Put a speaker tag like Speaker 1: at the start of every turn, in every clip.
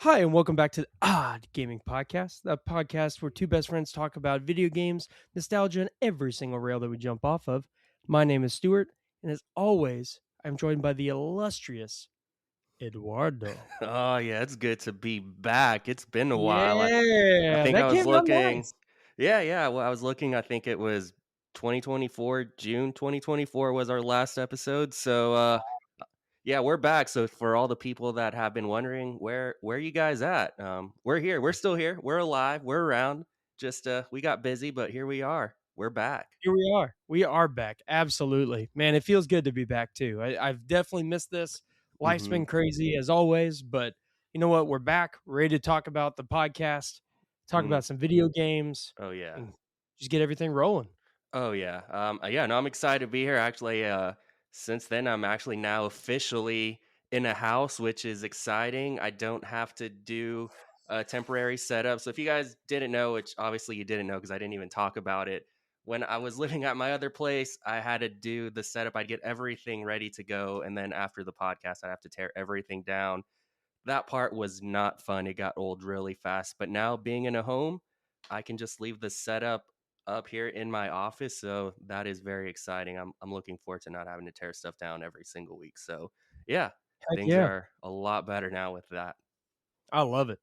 Speaker 1: Hi, and welcome back to the Odd Gaming Podcast, the podcast where two best friends talk about video games, nostalgia, and every single rail that we jump off of. My name is Stuart, and as always, I'm joined by the illustrious Eduardo.
Speaker 2: Oh yeah, it's good to be back. It's been a while. I
Speaker 1: Yeah,
Speaker 2: think I
Speaker 1: that
Speaker 2: was
Speaker 1: came out
Speaker 2: looking.
Speaker 1: nice.
Speaker 2: Yeah. Well, I was looking. I think it was 2024, June 2024 was our last episode. So yeah, we're back. So for all the people that have been wondering where you guys at, we're here. We're still here. We're alive. We're around. Just we got busy, but here we are. We're back.
Speaker 1: Here we are. We are back. Absolutely. Man, it feels good to be back too. I've definitely missed this. Life's
Speaker 2: Hmm.
Speaker 1: been crazy as always, but you know what? We're back, ready to talk about the podcast, talk
Speaker 2: Hmm.
Speaker 1: about some video games,
Speaker 2: Oh yeah.
Speaker 1: and just get everything rolling.
Speaker 2: Oh yeah. Yeah, no, I'm excited to be here. Actually, since then I'm actually now officially in a house, which is exciting. I don't have to do a temporary setup. So if you guys didn't know, which obviously you didn't know because I didn't even talk about it, when I was living at my other place, I had to do the setup. I'd get everything ready to go, and then after the podcast, I'd have to tear everything down. That part was not fun. It got old really fast. But now being in a home, I can just leave the setup up here in my office. So that is very exciting. I'm looking forward to not having to tear stuff down every single week. So yeah,
Speaker 1: Heck
Speaker 2: things
Speaker 1: yeah.
Speaker 2: are a lot better now with that.
Speaker 1: I love it.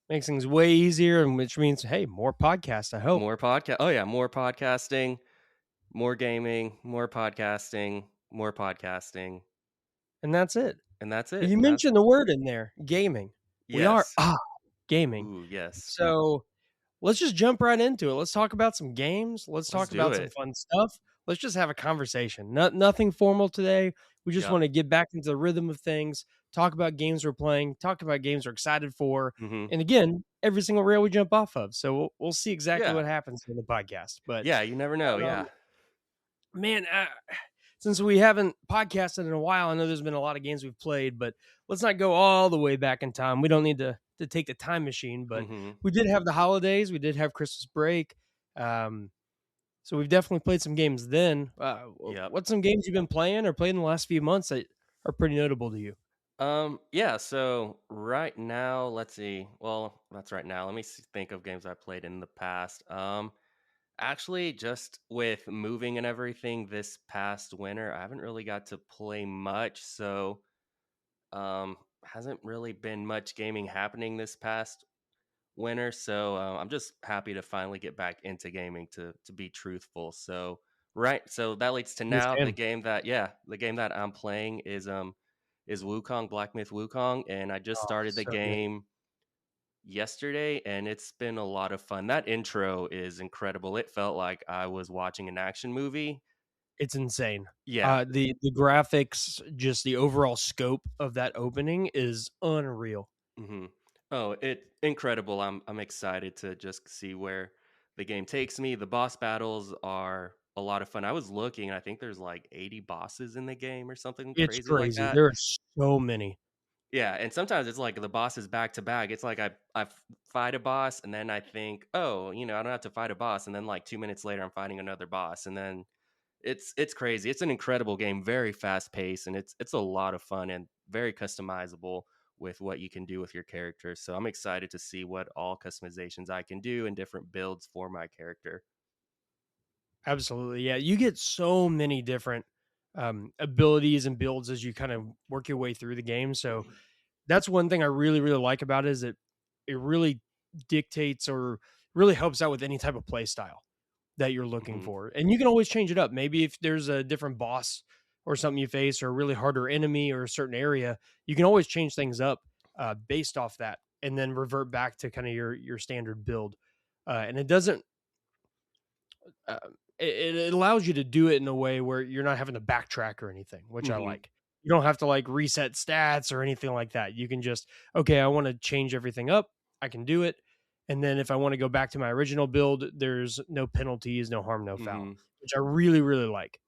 Speaker 1: Makes things way easier, and which means, hey, more podcasts, I hope.
Speaker 2: More podcast. Oh yeah, more podcasting, more gaming, more podcasting, more podcasting,
Speaker 1: And that's it.
Speaker 2: and that's it.
Speaker 1: You
Speaker 2: And that's
Speaker 1: mentioned the word in there, gaming. We are
Speaker 2: yes.
Speaker 1: gaming.
Speaker 2: Ooh, yes.
Speaker 1: So let's just jump right into it. Let's talk about some games. Let's
Speaker 2: Let's
Speaker 1: talk
Speaker 2: do
Speaker 1: about some
Speaker 2: it.
Speaker 1: fun stuff. Let's just have a conversation. Nothing formal today. We just
Speaker 2: Yep.
Speaker 1: want to get back into the rhythm of things, talk about games we're playing, talk about games we're excited for.
Speaker 2: Hmm.
Speaker 1: And again, every single rail we jump off of. So we'll see exactly
Speaker 2: Yeah.
Speaker 1: what happens in the podcast. But
Speaker 2: Yeah. You never know.
Speaker 1: um,
Speaker 2: Yeah.
Speaker 1: man, since we haven't podcasted in a while, I know there's been a lot of games we've played, but let's not go all the way back in time. We don't need to take the time machine, but
Speaker 2: Hmm.
Speaker 1: we did have the holidays, we did have Christmas break, um, so we've definitely played some games then.
Speaker 2: Yep.
Speaker 1: What's some games you've been playing or played in the last few months that are pretty notable to you?
Speaker 2: Yeah, so right now, let's see. Well, that's right now. Let me think of games I played in the past. Actually, just with moving and everything this past winter, I haven't really got to play much, so hasn't really been much gaming happening this past winter. So I'm just happy to finally get back into gaming to be truthful. So right, so that leads to now
Speaker 1: Understand?
Speaker 2: the game that I'm playing is Wukong Black Myth Wukong, and I just
Speaker 1: Oh,
Speaker 2: started the
Speaker 1: so good.
Speaker 2: game yesterday, and it's been a lot of fun. That intro is incredible. It felt like I was watching an action movie.
Speaker 1: It's insane.
Speaker 2: Yeah.
Speaker 1: The graphics, just the overall scope of that opening is unreal.
Speaker 2: Hmm. Oh, it incredible. I'm excited to just see where the game takes me. The boss battles are a lot of fun. I was looking, and I think there's like 80 bosses in the game or something
Speaker 1: It's
Speaker 2: crazy like
Speaker 1: crazy.
Speaker 2: that.
Speaker 1: There are so many.
Speaker 2: Yeah, and sometimes it's like the bosses back to back. It's like fight a boss, and then I think, oh, I don't have to fight a boss, and then like 2 minutes later, I'm fighting another boss, and then it's crazy. It's an incredible game, very fast paced, and it's a lot of fun and very customizable with what you can do with your character. So I'm excited to see what all customizations I can do and different builds for my character.
Speaker 1: Absolutely. Yeah. You get so many different abilities and builds as you kind of work your way through the game. So that's one thing I really, really like about it is that it really dictates or really helps out with any type of play style that you're looking
Speaker 2: Hmm.
Speaker 1: for. And you can always change it up. Maybe if there's a different boss or something you face or a really harder enemy or a certain area, you can always change things up based off that and then revert back to kind of your standard build. And it doesn't it allows you to do it in a way where you're not having to backtrack or anything, which I
Speaker 2: Hmm.
Speaker 1: like. You don't have to like reset stats or anything like that. You can just, okay, I want to change everything up. I can do it. And then if I want to go back to my original build, there's no penalties, no harm, no foul,
Speaker 2: Hmm.
Speaker 1: which I really, really like.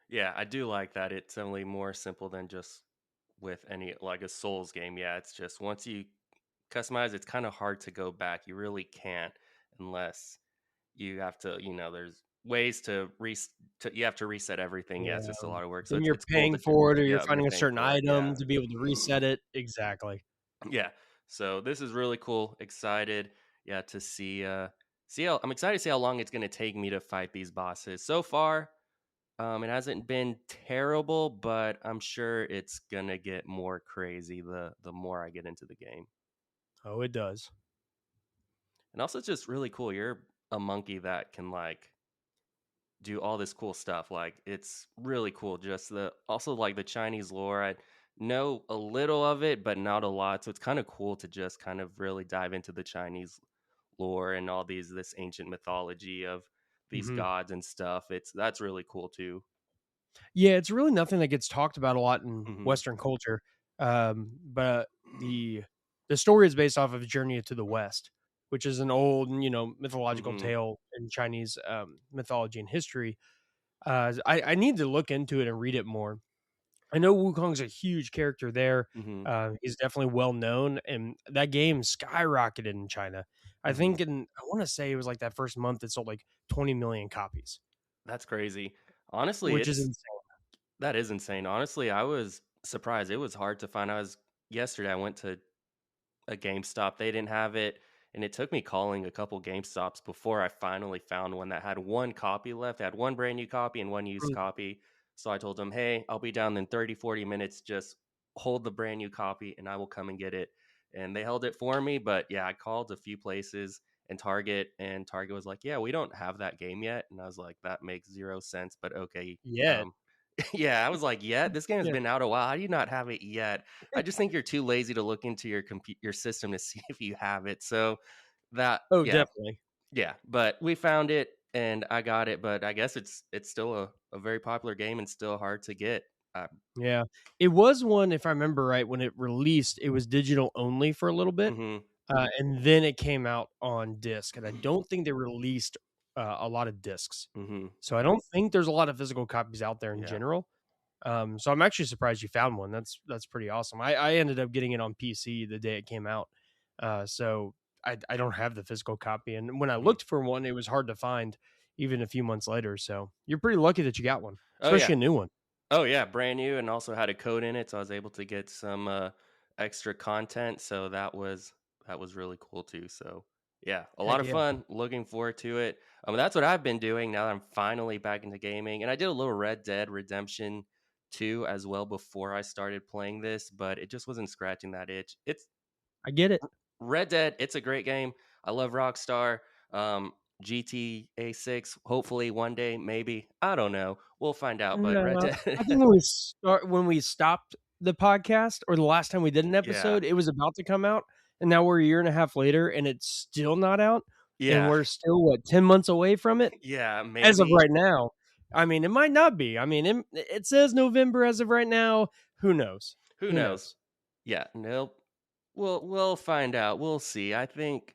Speaker 2: Yeah, I do like that. It's only more simple than just with any like a Souls game. Yeah, it's just once you customize, it's kind of hard to go back. You really can't unless you have to, there's ways you have to reset everything. Yeah,
Speaker 1: Yeah.
Speaker 2: it's just a lot of work. So
Speaker 1: Then
Speaker 2: it's
Speaker 1: you're
Speaker 2: it's cool
Speaker 1: paying
Speaker 2: that
Speaker 1: for it or you're
Speaker 2: you're
Speaker 1: finding a
Speaker 2: paying
Speaker 1: certain
Speaker 2: for it. Yeah.
Speaker 1: item to be able to reset it. Exactly.
Speaker 2: Yeah. So this is really cool. Excited, yeah, to see how I'm excited to see how long it's gonna take me to fight these bosses. So far, it hasn't been terrible, but I'm sure it's gonna get more crazy the more I get into the game.
Speaker 1: Oh, it does.
Speaker 2: And also it's just really cool. You're a monkey that can like do all this cool stuff. Like it's really cool. Just the also like the Chinese lore. I know a little of it, but not a lot. So it's kind of cool to just kind of really dive into the Chinese lore and all these this ancient mythology of these
Speaker 1: Mhm.
Speaker 2: gods and stuff. It's that's really cool too.
Speaker 1: Yeah, it's really nothing that gets talked about a lot in
Speaker 2: Hmm.
Speaker 1: Western culture. But the story is based off of Journey to the West, which is an old, mythological
Speaker 2: Hmm.
Speaker 1: tale in Chinese mythology and history. I need to look into it and read it more. I know Wukong's a huge character there.
Speaker 2: Hmm.
Speaker 1: He's definitely well known, and that game skyrocketed in China. I
Speaker 2: Hmm.
Speaker 1: think I want to say it was like that first month it sold like 20 million copies,
Speaker 2: That's crazy. Honestly,
Speaker 1: which is
Speaker 2: it's
Speaker 1: insane.
Speaker 2: that is insane. Honestly, I was surprised. It was hard to find. I was yesterday. I went to a GameStop. They didn't have it, and it took me calling a couple GameStops before I finally found one that had one copy left. They had one brand new copy and one used
Speaker 1: Mm,
Speaker 2: copy. So I told them, "Hey, I'll be down in 30, 40 minutes. Just hold the brand new copy and I will come and get it." And they held it for me, but yeah, I called a few places and Target was like, "Yeah, we don't have that game yet." And I was like, "That makes zero sense, but okay."
Speaker 1: yeah,
Speaker 2: Yeah, I was like, "Yeah, this game has
Speaker 1: yeah.
Speaker 2: been out a while. How do you not have it yet?" I just think you're too lazy to look into your system to see if you have it. So that
Speaker 1: Oh,
Speaker 2: yeah,
Speaker 1: definitely.
Speaker 2: yeah. But we found it and I got it. But I guess it's still a very popular game and still hard to get. Uh,
Speaker 1: Yeah. It was one, if I remember right, when it released, it was digital only for a little bit,
Speaker 2: hmm.
Speaker 1: and then it came out on disc, and I don't think they released, a lot of discs.
Speaker 2: Hmm.
Speaker 1: So I don't think there's a lot of physical copies out there in
Speaker 2: Yeah.
Speaker 1: general. So I'm actually surprised you found one. That's pretty awesome. I ended up getting it on PC the day it came out. So I don't have the physical copy, and when I
Speaker 2: Hmm.
Speaker 1: looked for one, it was hard to find even a few months later, so you're pretty lucky that you got one,
Speaker 2: Oh yeah.
Speaker 1: especially a new one.
Speaker 2: Oh yeah, brand new and also had a code in it, so I was able to get some extra content. So that was really cool too. So yeah, a lot
Speaker 1: Heck
Speaker 2: of
Speaker 1: yeah.
Speaker 2: fun. Looking forward to it. That's what I've been doing now that I'm finally back into gaming, and I did a little Red Dead Redemption 2 as well before I started playing this, but it just wasn't scratching that itch. It's
Speaker 1: I get it.
Speaker 2: Red Dead. It's a great game. I love Rockstar. Um, GTA 6. Hopefully one day, maybe. I don't know. We'll find out. But Red
Speaker 1: No,
Speaker 2: Dead.
Speaker 1: I think when we stopped the podcast or the last time we did an
Speaker 2: Yeah.
Speaker 1: episode, it was about to come out, and now we're a year and a half later, and it's still not out, and
Speaker 2: Yeah.
Speaker 1: we're still, what, 10 months away from it?
Speaker 2: Yeah,
Speaker 1: As of
Speaker 2: maybe.
Speaker 1: right now. I mean, it might not be. I mean, it says November as of right now. Who knows?
Speaker 2: Who
Speaker 1: Who
Speaker 2: knows?
Speaker 1: knows?
Speaker 2: Yeah, nope. We'll find out. We'll see. I think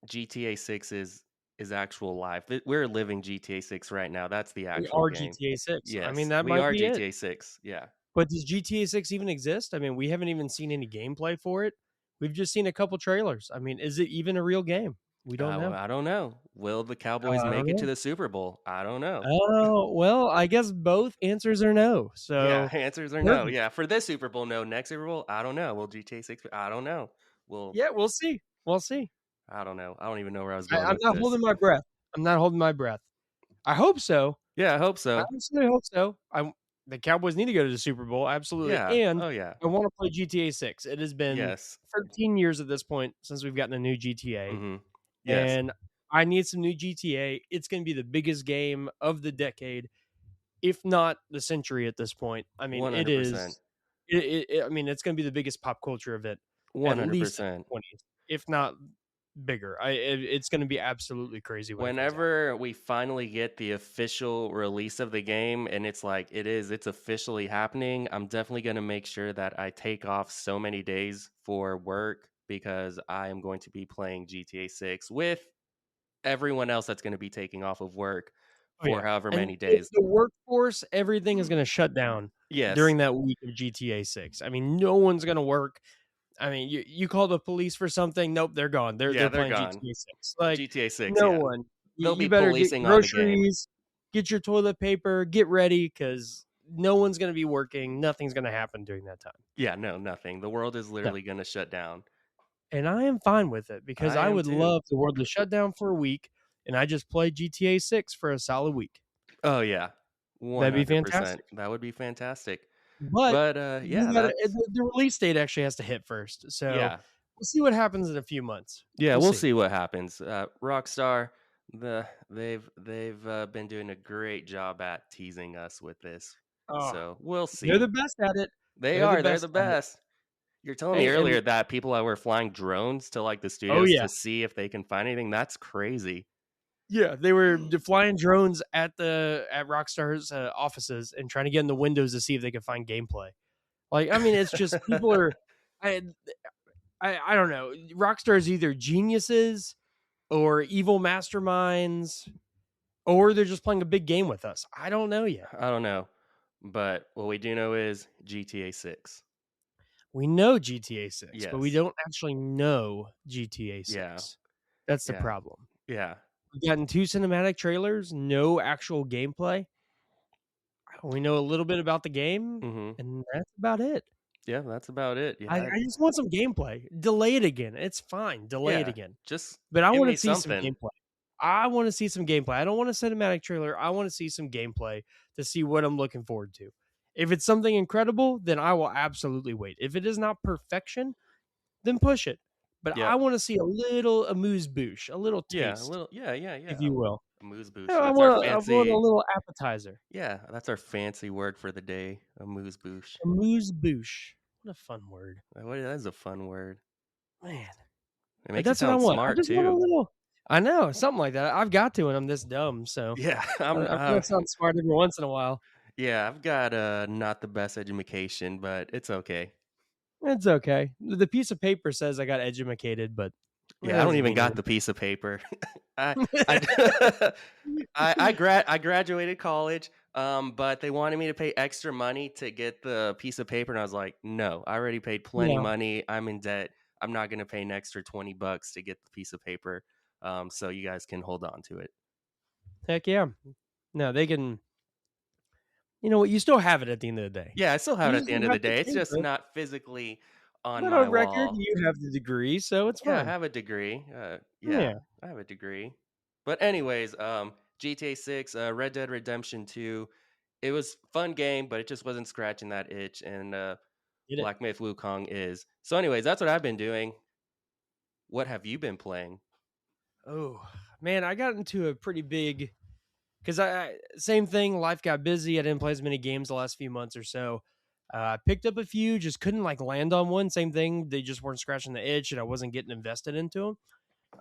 Speaker 2: GTA 6 is actual life. We're living GTA 6 right now. That's the
Speaker 1: We
Speaker 2: actual
Speaker 1: are
Speaker 2: game.
Speaker 1: GTA 6. I mean,
Speaker 2: Yes,
Speaker 1: that
Speaker 2: we
Speaker 1: might
Speaker 2: are
Speaker 1: be it.
Speaker 2: GTA 6. Yeah.
Speaker 1: But does GTA 6 even exist? I mean, we haven't even seen any gameplay for it. We've just seen a couple trailers. I mean, is it even a real game? We don't
Speaker 2: Well,
Speaker 1: know.
Speaker 2: I don't know. Will the Cowboys
Speaker 1: I don't
Speaker 2: make it to
Speaker 1: know.
Speaker 2: the Super Bowl? I don't know.
Speaker 1: Oh, well, I guess both answers are no.
Speaker 2: Yeah,
Speaker 1: So,
Speaker 2: answers are no.
Speaker 1: perfect.
Speaker 2: Yeah, for this Super Bowl, no. Next Super Bowl, I don't know. Will GTA 6? I don't know. Well,
Speaker 1: Yeah, we'll see. We'll see.
Speaker 2: I don't know. I don't even know where I was going
Speaker 1: I'm
Speaker 2: with
Speaker 1: not
Speaker 2: this.
Speaker 1: holding my breath. I'm not holding my breath. I hope so.
Speaker 2: Yeah, I hope
Speaker 1: I
Speaker 2: so.
Speaker 1: absolutely hope so. The Cowboys need to go to the Super Bowl, absolutely,
Speaker 2: Yeah.
Speaker 1: and
Speaker 2: Oh yeah.
Speaker 1: I wanna play GTA 6. It has been
Speaker 2: Yes.
Speaker 1: 13 years at this point since we've gotten a new GTA,
Speaker 2: Mhm. Yes.
Speaker 1: and I need some new GTA. It's gonna be the biggest game of the decade, if not the century at this point. I mean, it
Speaker 2: 100%.
Speaker 1: is I mean, it's gonna be the biggest pop culture event, at least in
Speaker 2: 100%.
Speaker 1: the 20s, if not bigger. It's gonna be absolutely crazy when it comes out.
Speaker 2: Whenever we finally get the official release of the game and it's like it's officially happening, I'm definitely going to make sure that I take off so many days for work because I am going to be playing GTA 6 with everyone else that's going to be taking off of work
Speaker 1: Oh,
Speaker 2: for
Speaker 1: yeah,
Speaker 2: however
Speaker 1: and
Speaker 2: many days.
Speaker 1: the workforce, everything is gonna shut down
Speaker 2: Yes.
Speaker 1: during that week of GTA 6. I mean, no one's gonna work. I mean, you call the police for something, nope, they're gone.
Speaker 2: Yeah,
Speaker 1: They're
Speaker 2: they're
Speaker 1: playing
Speaker 2: gone.
Speaker 1: GTA 6. Like,
Speaker 2: GTA 6,
Speaker 1: no
Speaker 2: yeah.
Speaker 1: one.
Speaker 2: They'll
Speaker 1: You
Speaker 2: be
Speaker 1: better get
Speaker 2: policing on the game.
Speaker 1: groceries, get your toilet paper, get ready, because no one's going to be working. Nothing's going to happen during that time.
Speaker 2: Yeah, no, nothing. The world is
Speaker 1: No.
Speaker 2: literally gonna shut down.
Speaker 1: And I am fine with it because
Speaker 2: I
Speaker 1: I
Speaker 2: am
Speaker 1: would
Speaker 2: too.
Speaker 1: love the world to shut down for a week and I just play GTA 6 for a solid week.
Speaker 2: Oh, yeah.
Speaker 1: That'd be
Speaker 2: 100%.
Speaker 1: fantastic.
Speaker 2: That would be fantastic.
Speaker 1: But
Speaker 2: But,
Speaker 1: we
Speaker 2: yeah,
Speaker 1: gotta
Speaker 2: that's
Speaker 1: the release date actually has to hit first. So
Speaker 2: yeah.
Speaker 1: we'll see what happens in a few months.
Speaker 2: Yeah,
Speaker 1: We'll
Speaker 2: we'll
Speaker 1: see.
Speaker 2: see what happens. Rockstar, they've been doing a great job at teasing us with this.
Speaker 1: Oh,
Speaker 2: So, we'll
Speaker 1: they're the
Speaker 2: see.
Speaker 1: best at it.
Speaker 2: They
Speaker 1: They're the
Speaker 2: are, they're
Speaker 1: best
Speaker 2: the
Speaker 1: at it.
Speaker 2: best. You're telling me
Speaker 1: Hey, and
Speaker 2: earlier that people that were flying drones to, like, the
Speaker 1: oh
Speaker 2: studios
Speaker 1: yeah.
Speaker 2: to see if they can find anything, that's crazy.
Speaker 1: Yeah, they were flying drones at Rockstar's offices and trying to get in the windows to see if they could find gameplay. Like, I mean, it's just people are I I don't know. Rockstar is either geniuses or evil masterminds, or they're just playing a big game with us. I don't know yet.
Speaker 2: I don't know, but what we do know is GTA 6.
Speaker 1: We know GTA 6, but we
Speaker 2: Yes.
Speaker 1: don't actually know GTA
Speaker 2: Yeah,
Speaker 1: 6. That's the
Speaker 2: yeah,
Speaker 1: problem.
Speaker 2: yeah.
Speaker 1: We've gotten 2 cinematic trailers, no actual gameplay. We know a little bit about the game,
Speaker 2: Mhm.
Speaker 1: and that's about it.
Speaker 2: Yeah, that's about it. Yeah,
Speaker 1: I just want some gameplay. Delay it again. It's fine. Delay it
Speaker 2: yeah.
Speaker 1: again.
Speaker 2: Just
Speaker 1: But I
Speaker 2: give
Speaker 1: wanna
Speaker 2: me
Speaker 1: see some
Speaker 2: something.
Speaker 1: gameplay. I wanna see some gameplay. I don't want a cinematic trailer. I wanna see some gameplay to see what I'm looking forward to. If it's something incredible, then I will absolutely wait. If it is not perfection, then push it. But I
Speaker 2: Yep.
Speaker 1: wanna see a little amuse-bouche, a little
Speaker 2: Yeah, a
Speaker 1: taste,
Speaker 2: little yeah, yeah,
Speaker 1: if
Speaker 2: yeah.
Speaker 1: you will.
Speaker 2: Amuse
Speaker 1: Yeah,
Speaker 2: bouche. That's our
Speaker 1: I want a
Speaker 2: fancy
Speaker 1: little appetizer.
Speaker 2: yeah, that's our fancy word for the day, amuse bouche.
Speaker 1: Amuse-bouche. What a fun word.
Speaker 2: What that is a fun word.
Speaker 1: Man.
Speaker 2: It
Speaker 1: But
Speaker 2: makes you
Speaker 1: that's what I
Speaker 2: sound
Speaker 1: want. I
Speaker 2: smart
Speaker 1: just want a
Speaker 2: too.
Speaker 1: little I know, something like that. I've got to when I'm this dumb, so
Speaker 2: Yeah,
Speaker 1: I gotta sound smart every once in a while.
Speaker 2: yeah, I've got not the best education, but it's okay.
Speaker 1: It's okay. The piece of paper says I got edumacated, but that
Speaker 2: Yeah, I don't
Speaker 1: doesn't
Speaker 2: even
Speaker 1: mean
Speaker 2: got the
Speaker 1: anything.
Speaker 2: piece of paper. I I I graduated college, but they wanted me to pay extra money to get the piece of paper, and I was like, "No, I already paid plenty
Speaker 1: No.
Speaker 2: money. I'm in debt. I'm not gonna pay an extra $20 to get the piece of paper. So you guys can hold on to it."
Speaker 1: Heck yeah. No, they can you know what? You still have it at the end of the day.
Speaker 2: Yeah, I still have
Speaker 1: You
Speaker 2: it at
Speaker 1: just
Speaker 2: the end
Speaker 1: don't
Speaker 2: of the
Speaker 1: have to
Speaker 2: day. It's
Speaker 1: pay
Speaker 2: just
Speaker 1: for it.
Speaker 2: not physically on
Speaker 1: But
Speaker 2: my
Speaker 1: on record,
Speaker 2: wall.
Speaker 1: you have the degree, so it's
Speaker 2: Yeah, I
Speaker 1: fine.
Speaker 2: have a degree. Yeah,
Speaker 1: Yeah.
Speaker 2: I have a degree. But anyways, GTA 6, Red Dead Redemption 2, it was fun game, but it just wasn't scratching that itch, and
Speaker 1: Get it?
Speaker 2: Black Myth Wukong is. So anyways, that's what I've been doing. What have you been playing?
Speaker 1: Oh, man, I got into a pretty big because same thing. Life got busy. I didn't play as many games the last few months or so. I picked up a few, just couldn't like land on one. Same thing. They just weren't scratching the itch, and I wasn't getting invested into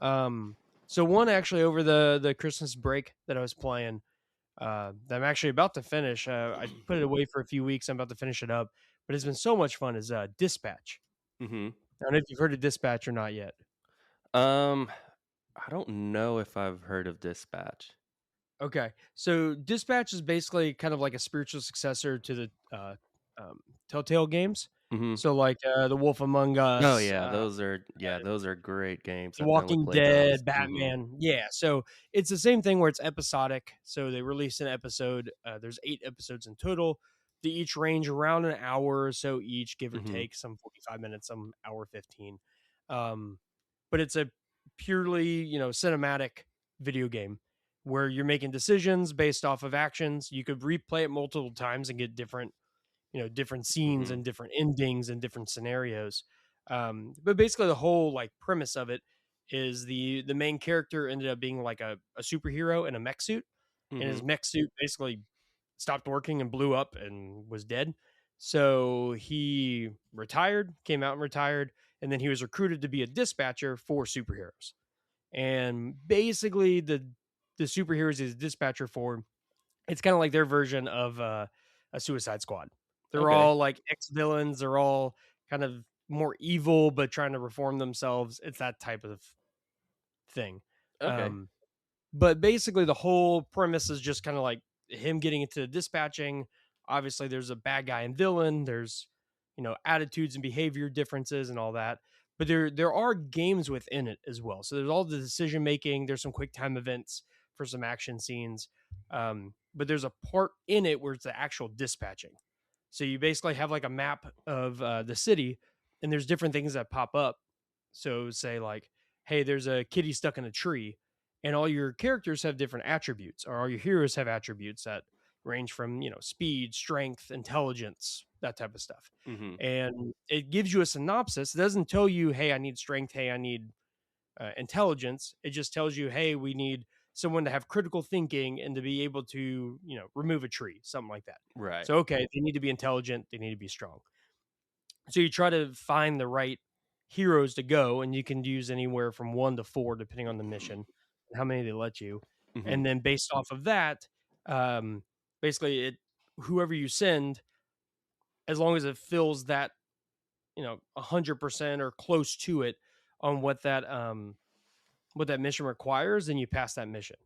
Speaker 1: them. So one actually over the Christmas break that I was playing, that I'm actually about to finish. I put it away for a few weeks. I'm about to finish it up, but it's been so much fun. Is Dispatch.
Speaker 2: Mhm.
Speaker 1: I don't know if you've heard of Dispatch or not yet.
Speaker 2: Um, I don't know if I've heard of Dispatch.
Speaker 1: Okay. So Dispatch is basically kind of like a spiritual successor to the um, Telltale games.
Speaker 2: Mhm.
Speaker 1: So like The Wolf Among
Speaker 2: Oh
Speaker 1: Us,
Speaker 2: yeah, those are great games.
Speaker 1: The
Speaker 2: I've definitely
Speaker 1: Walking
Speaker 2: played those.
Speaker 1: Dead,
Speaker 2: Mhm.
Speaker 1: Batman. Yeah. So it's the same thing where it's episodic. So they release an episode. There's 8 episodes in total. They each range around an hour or so each, give or
Speaker 2: Mhm.
Speaker 1: take, some 45 minutes, some hour 15. Um, but it's a purely, cinematic video game where you're making decisions based off of actions. You could replay it multiple times and get different scenes
Speaker 2: Mhm.
Speaker 1: and different endings and different scenarios. But basically, the whole like premise of it is the main character ended up being like a superhero in a mech suit, and his
Speaker 2: Mhm.
Speaker 1: mech suit basically stopped working and blew up and was dead. So he retired, came out and retired, and then he was recruited to be a dispatcher for superheroes. And basically, the superheroes he's a dispatcher for, it's kind of like their version of a Suicide Squad. They're
Speaker 2: Okay.
Speaker 1: all like ex villains. They're all kind of more evil, but trying to reform themselves. It's that type of thing.
Speaker 2: Okay.
Speaker 1: Um, but basically, the whole premise is just kind of like him getting into dispatching. Obviously, there's a bad guy and villain. There's attitudes and behavior differences and all that. But there are games within it as well. So there's all the decision making. There's some quick time events for some action scenes. but there's a part in it where it's the actual dispatching. So you basically have like a map of the city, and there's different things that pop up. So say like, hey, there's a kitty stuck in a tree, and all your characters have different attributes, or all your heroes have attributes that range from speed, strength, intelligence, that type of stuff.
Speaker 2: Mhm.
Speaker 1: And it gives you a synopsis. It doesn't tell you, hey, I need strength. Hey, I need intelligence. It just tells you, hey, we need someone to have critical thinking and to be able to, remove a tree, something like that.
Speaker 2: Right.
Speaker 1: So, okay, they need to be intelligent, they need to be strong. So you try to find the right heroes to go, and you can use anywhere from 1 to 4, depending on the mission, and how many they let you.
Speaker 2: Mhm.
Speaker 1: And then based off of that, um, basically, whoever you send, as long as it fills that, 100% or close to it on what that mission requires, then you pass that mission.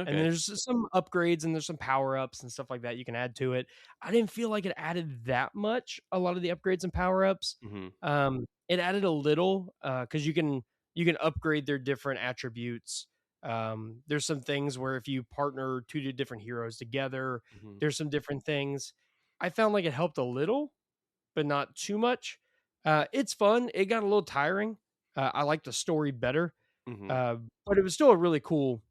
Speaker 1: And
Speaker 2: Okay.
Speaker 1: there's some upgrades and there's some power ups and stuff like that you can add to it. I didn't feel like it added that much. A lot of the upgrades and power ups,
Speaker 2: Mhm.
Speaker 1: it added a little because you can upgrade their different attributes. There's some things where if you partner different heroes together,
Speaker 2: Mhm.
Speaker 1: there's some different things. I found like it helped a little, but not too much. It's fun. It got a little tiring. I like the story better,
Speaker 2: Mhm.
Speaker 1: uh, but it was still a really cool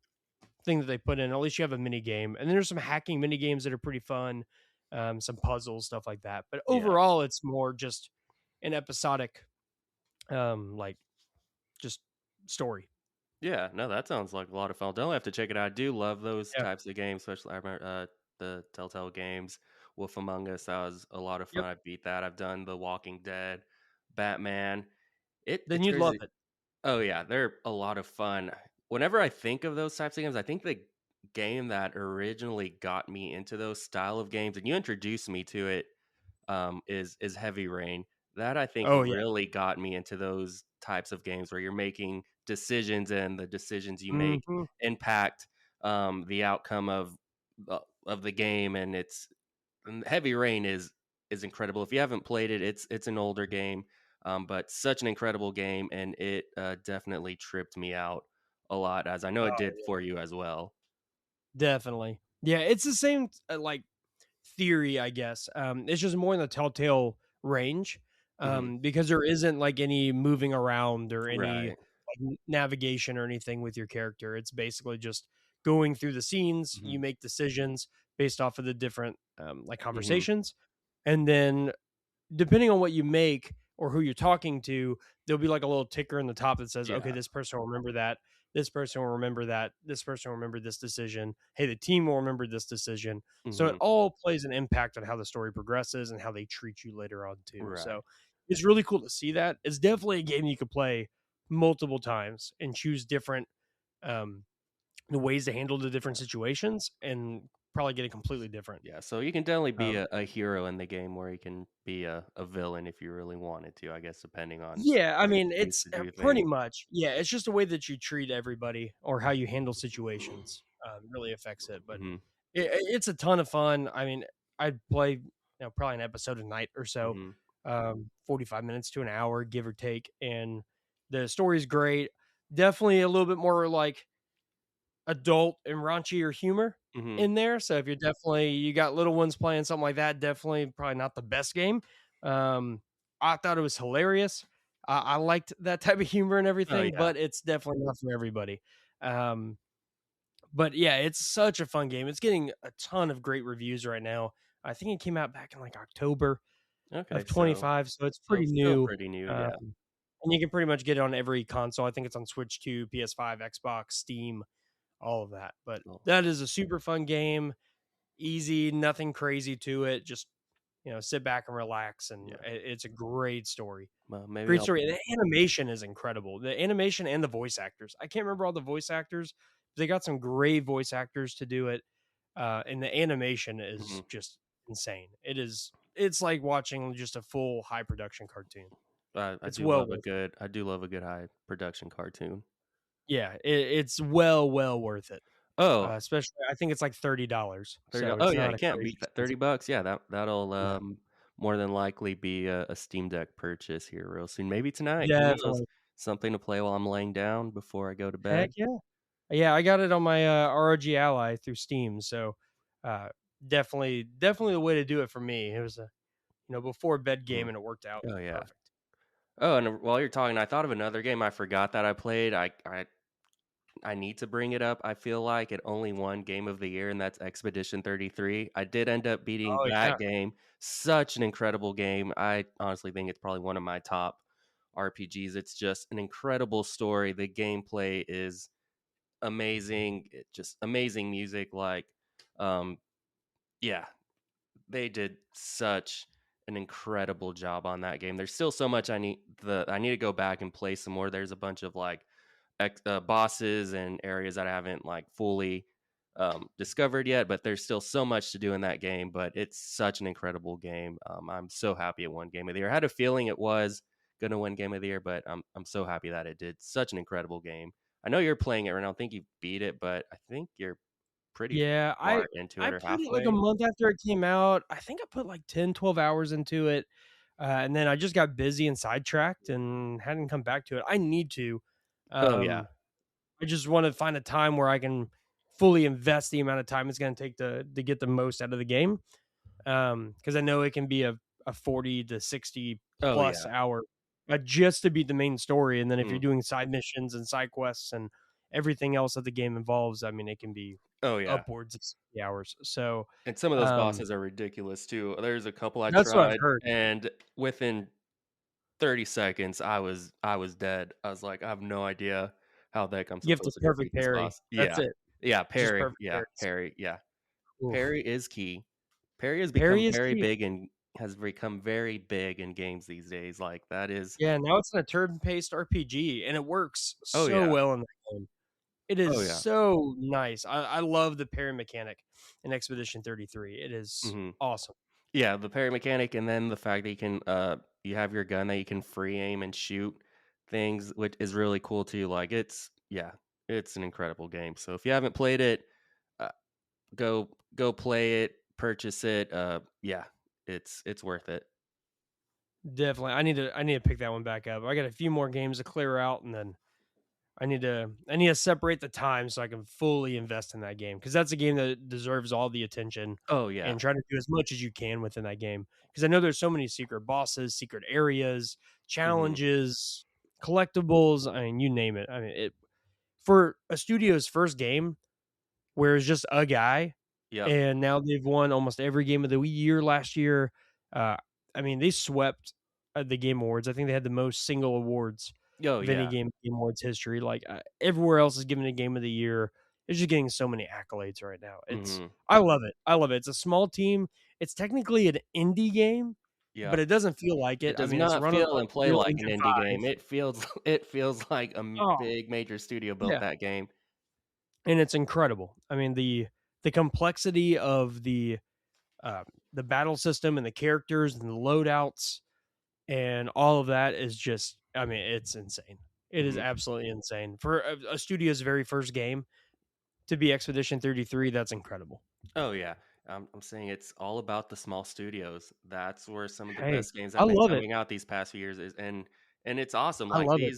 Speaker 1: thing that they put in. At least you have a mini game, and then there's some hacking mini games that are pretty fun, some puzzles, stuff like that. But
Speaker 2: Yeah.
Speaker 1: overall, it's more just an episodic, like just story.
Speaker 2: Yeah, no, that sounds like a lot of fun. Don't have to check it out. I do love those
Speaker 1: Yeah.
Speaker 2: types of games, especially I remember the Telltale games. Wolf Among Us, that was a lot of fun.
Speaker 1: Yep.
Speaker 2: I beat that. I've done The Walking Dead, Batman.
Speaker 1: Then
Speaker 2: It's
Speaker 1: you'd love
Speaker 2: crazy.
Speaker 1: it.
Speaker 2: Oh yeah, they're a lot of fun. Whenever I think of those types of games, I think the game that originally got me into those style of games, and you introduced me to it, is Heavy Rain. That I think
Speaker 1: Oh yeah.
Speaker 2: really got me into those types of games where you're making decisions and the decisions you make
Speaker 1: Hmm.
Speaker 2: impact the outcome of the game. And Heavy Rain is incredible. If you haven't played it, it's an older game, but such an incredible game, and it definitely tripped me out a lot, as I know it did
Speaker 1: Oh,
Speaker 2: for you as well.
Speaker 1: definitely. Yeah, it's the same like theory, I guess. It's just more in the Telltale range,
Speaker 2: Hmm.
Speaker 1: because there isn't like any moving around or any
Speaker 2: Right.
Speaker 1: like, navigation or anything with your character. It's basically just going through the scenes.
Speaker 2: Hmm.
Speaker 1: You make decisions based off of the different like
Speaker 2: Hmm.
Speaker 1: conversations, and then depending on what you make or who you're talking to, there'll be like a little ticker in the top that says, okay,
Speaker 2: Yeah.
Speaker 1: this person will remember that. This person will remember that. This person will remember this decision. Hey, the team will remember this decision. So it
Speaker 2: Hmm.
Speaker 1: all plays an impact on how the story progresses and how they treat you later on, too.
Speaker 2: Right.
Speaker 1: So it's really cool to see that. It's definitely a game you could play multiple times and choose different um, the ways to handle the different situations and probably get it completely different.
Speaker 2: Yeah, so you can definitely be
Speaker 1: Um,
Speaker 2: a hero in the game, where you can be a villain if you really wanted to, I guess, depending on
Speaker 1: Yeah, I mean,
Speaker 2: ways
Speaker 1: it's
Speaker 2: to do
Speaker 1: pretty
Speaker 2: things.
Speaker 1: much yeah, it's just the way that you treat everybody or how you handle situations, really affects it, but
Speaker 2: Mhm.
Speaker 1: it's a ton of fun. I mean, I'd play, probably an episode a night or so,
Speaker 2: Mhm.
Speaker 1: 45 minutes to an hour, give or take, and the story's great. Definitely a little bit more, like, adult and raunchier humor
Speaker 2: Mhm.
Speaker 1: in there. So if you got little ones playing something like that, definitely probably not the best game. I thought it was hilarious. I liked that type of humor and
Speaker 2: Oh,
Speaker 1: everything,
Speaker 2: yeah.
Speaker 1: but it's definitely not for everybody. Um, but yeah, it's such a fun game. It's getting a ton of great reviews right now. I think it came out back in like October
Speaker 2: Okay,
Speaker 1: of 25, so it's pretty
Speaker 2: still
Speaker 1: new.
Speaker 2: pretty new,
Speaker 1: Um,
Speaker 2: yeah.
Speaker 1: and you can pretty much get it on every console. I think it's on Switch 2, PS5, Xbox, Steam, all of that. But
Speaker 2: Well,
Speaker 1: that is a super fun game, easy, nothing crazy to it. Just, sit back and relax, and
Speaker 2: yeah.
Speaker 1: it's a great story.
Speaker 2: Well, maybe
Speaker 1: Great
Speaker 2: I'll
Speaker 1: story. The animation is incredible. The animation and the voice actors. I can't remember all the voice actors. They got some great voice actors to do it. And the animation
Speaker 2: mhm.
Speaker 1: is just insane. It's like watching just a full high production cartoon. It's well worth it.
Speaker 2: I do love a good high production cartoon.
Speaker 1: Yeah, it's well worth it.
Speaker 2: Oh,
Speaker 1: Especially I think it's like $30, so
Speaker 2: $30. Oh,
Speaker 1: it's
Speaker 2: yeah,
Speaker 1: not
Speaker 2: you
Speaker 1: a
Speaker 2: can't
Speaker 1: crazy
Speaker 2: beat that.
Speaker 1: expensive.
Speaker 2: $30, yeah, that'll,
Speaker 1: No.
Speaker 2: more than likely be a Steam Deck purchase here real soon. Maybe tonight, who knows?
Speaker 1: Definitely.
Speaker 2: Something to play while I'm laying down before I go to
Speaker 1: Heck
Speaker 2: bed.
Speaker 1: yeah. Yeah, I got it on my, ROG Ally through Steam, so, uh, definitely the way to do it for me. It was a before bed game,
Speaker 2: Mhm.
Speaker 1: and it worked out
Speaker 2: Oh, yeah.
Speaker 1: perfect.
Speaker 2: Oh, and while you're talking, I thought of another game I forgot that I played. I need to bring it up. I feel like it only won Game of the Year, and that's Expedition 33. I did end up beating
Speaker 1: Oh, yeah.
Speaker 2: that game. Such an incredible game. I honestly think it's probably one of my top RPGs. It's just an incredible story. The gameplay is amazing. It just amazing music. Um, yeah, they did such an incredible job on that game. There's still so much I need to go back and play some more. There's a bunch of bosses and areas that I haven't like fully discovered yet, but there's still so much to do in that game. But it's such an incredible game. I'm so happy it won Game of the Year. I had a feeling it was gonna win Game of the Year, but I'm so happy that it did. Such an incredible game. I know you're playing it right now. I think you beat it, but I think you're pretty
Speaker 1: Yeah, I
Speaker 2: far into
Speaker 1: I
Speaker 2: it or
Speaker 1: played it like a
Speaker 2: halfway.
Speaker 1: month after it came out. I think I put like 10, 12 hours into it, and then I just got busy and sidetracked and hadn't come back to it. I need to.
Speaker 2: Oh yeah.
Speaker 1: Um, I just wanna find a time where I can fully invest the amount of time it's gonna take to get the most out of the game. Because I know it can be a 40 to 60
Speaker 2: Oh
Speaker 1: plus
Speaker 2: yeah.
Speaker 1: hour, just to beat the main story, and then if you're
Speaker 2: Mhm.
Speaker 1: doing side missions and side quests and everything else that the game involves, I mean, it can be
Speaker 2: Oh yeah.
Speaker 1: upwards of 60 hours. So,
Speaker 2: And some of those
Speaker 1: um,
Speaker 2: bosses are ridiculous too. There's a couple I
Speaker 1: that's what I've
Speaker 2: tried,
Speaker 1: heard.
Speaker 2: and within 30 seconds, I was dead. I was like, "I have no idea how the heck I'm
Speaker 1: You have to
Speaker 2: supposed to defeat
Speaker 1: perfect
Speaker 2: this
Speaker 1: parry.
Speaker 2: boss."
Speaker 1: That's
Speaker 2: Yeah.
Speaker 1: it.
Speaker 2: Yeah,
Speaker 1: Just
Speaker 2: parry.
Speaker 1: perfect
Speaker 2: Yeah,
Speaker 1: parries.
Speaker 2: parry, yeah.
Speaker 1: Oof.
Speaker 2: Parry is key. Parry has become
Speaker 1: Parry is
Speaker 2: very
Speaker 1: key.
Speaker 2: big and has become very big in games these days, like, that is.
Speaker 1: Yeah, now it's in a turn-based RPG, and it works
Speaker 2: Oh,
Speaker 1: so
Speaker 2: yeah.
Speaker 1: well in the game. It
Speaker 2: Oh,
Speaker 1: is
Speaker 2: yeah.
Speaker 1: so nice. I love the parry mechanic in Expedition 33. It is
Speaker 2: Mhm.
Speaker 1: awesome.
Speaker 2: Yeah, the parry mechanic, and then the fact that you have your gun that you can free aim and shoot things, which is really cool too. Like it's an incredible game. So if you haven't played it, uh, go play it, purchase it. Yeah, it's worth it.
Speaker 1: Definitely. I need to pick that one back up. I got a few more games to clear out, and then I need to separate the time so I can fully invest in that game, because that's a game that deserves all the attention,
Speaker 2: Oh yeah.
Speaker 1: and try to do as much as you can within that game. Because I know there's so many secret bosses, secret areas,
Speaker 2: Hmm.
Speaker 1: challenges, collectibles. I mean, you name it. I mean, it for a studio's first game where it's just a guy,
Speaker 2: Yep.
Speaker 1: and now they've won almost every game of the year last year. Uh, I mean, they swept the Game Awards. I think they had the most single awards
Speaker 2: Oh
Speaker 1: of any
Speaker 2: yeah.
Speaker 1: Game Awards history. Like everywhere else is giving a Game of the Year. It's just getting so many accolades right now. It's
Speaker 2: Hmm.
Speaker 1: I love it. I love it. It's a small team. It's technically an indie game, but
Speaker 2: Yep.
Speaker 1: it doesn't feel like it.
Speaker 2: It
Speaker 1: I
Speaker 2: does
Speaker 1: mean, it's
Speaker 2: not
Speaker 1: run on
Speaker 2: feel and play
Speaker 1: Unreal
Speaker 2: like an
Speaker 1: Engine
Speaker 2: indie
Speaker 1: 5.
Speaker 2: game. It feels it feels like
Speaker 1: Oh,
Speaker 2: big major studio built
Speaker 1: yeah.
Speaker 2: that game.
Speaker 1: And it's incredible. I mean, the complexity of uh, the battle system and the characters and the loadouts and all of that is just, I mean, it's insane. It is
Speaker 2: Mhm.
Speaker 1: absolutely insane for a studio's very first game to be Expedition 33. That's incredible.
Speaker 2: Oh yeah. I'm saying it's all about the small studios. That's where some of the
Speaker 1: Hey,
Speaker 2: best games
Speaker 1: I
Speaker 2: have been
Speaker 1: love it.
Speaker 2: coming out these past few years is and it's awesome.
Speaker 1: I
Speaker 2: Like
Speaker 1: love it.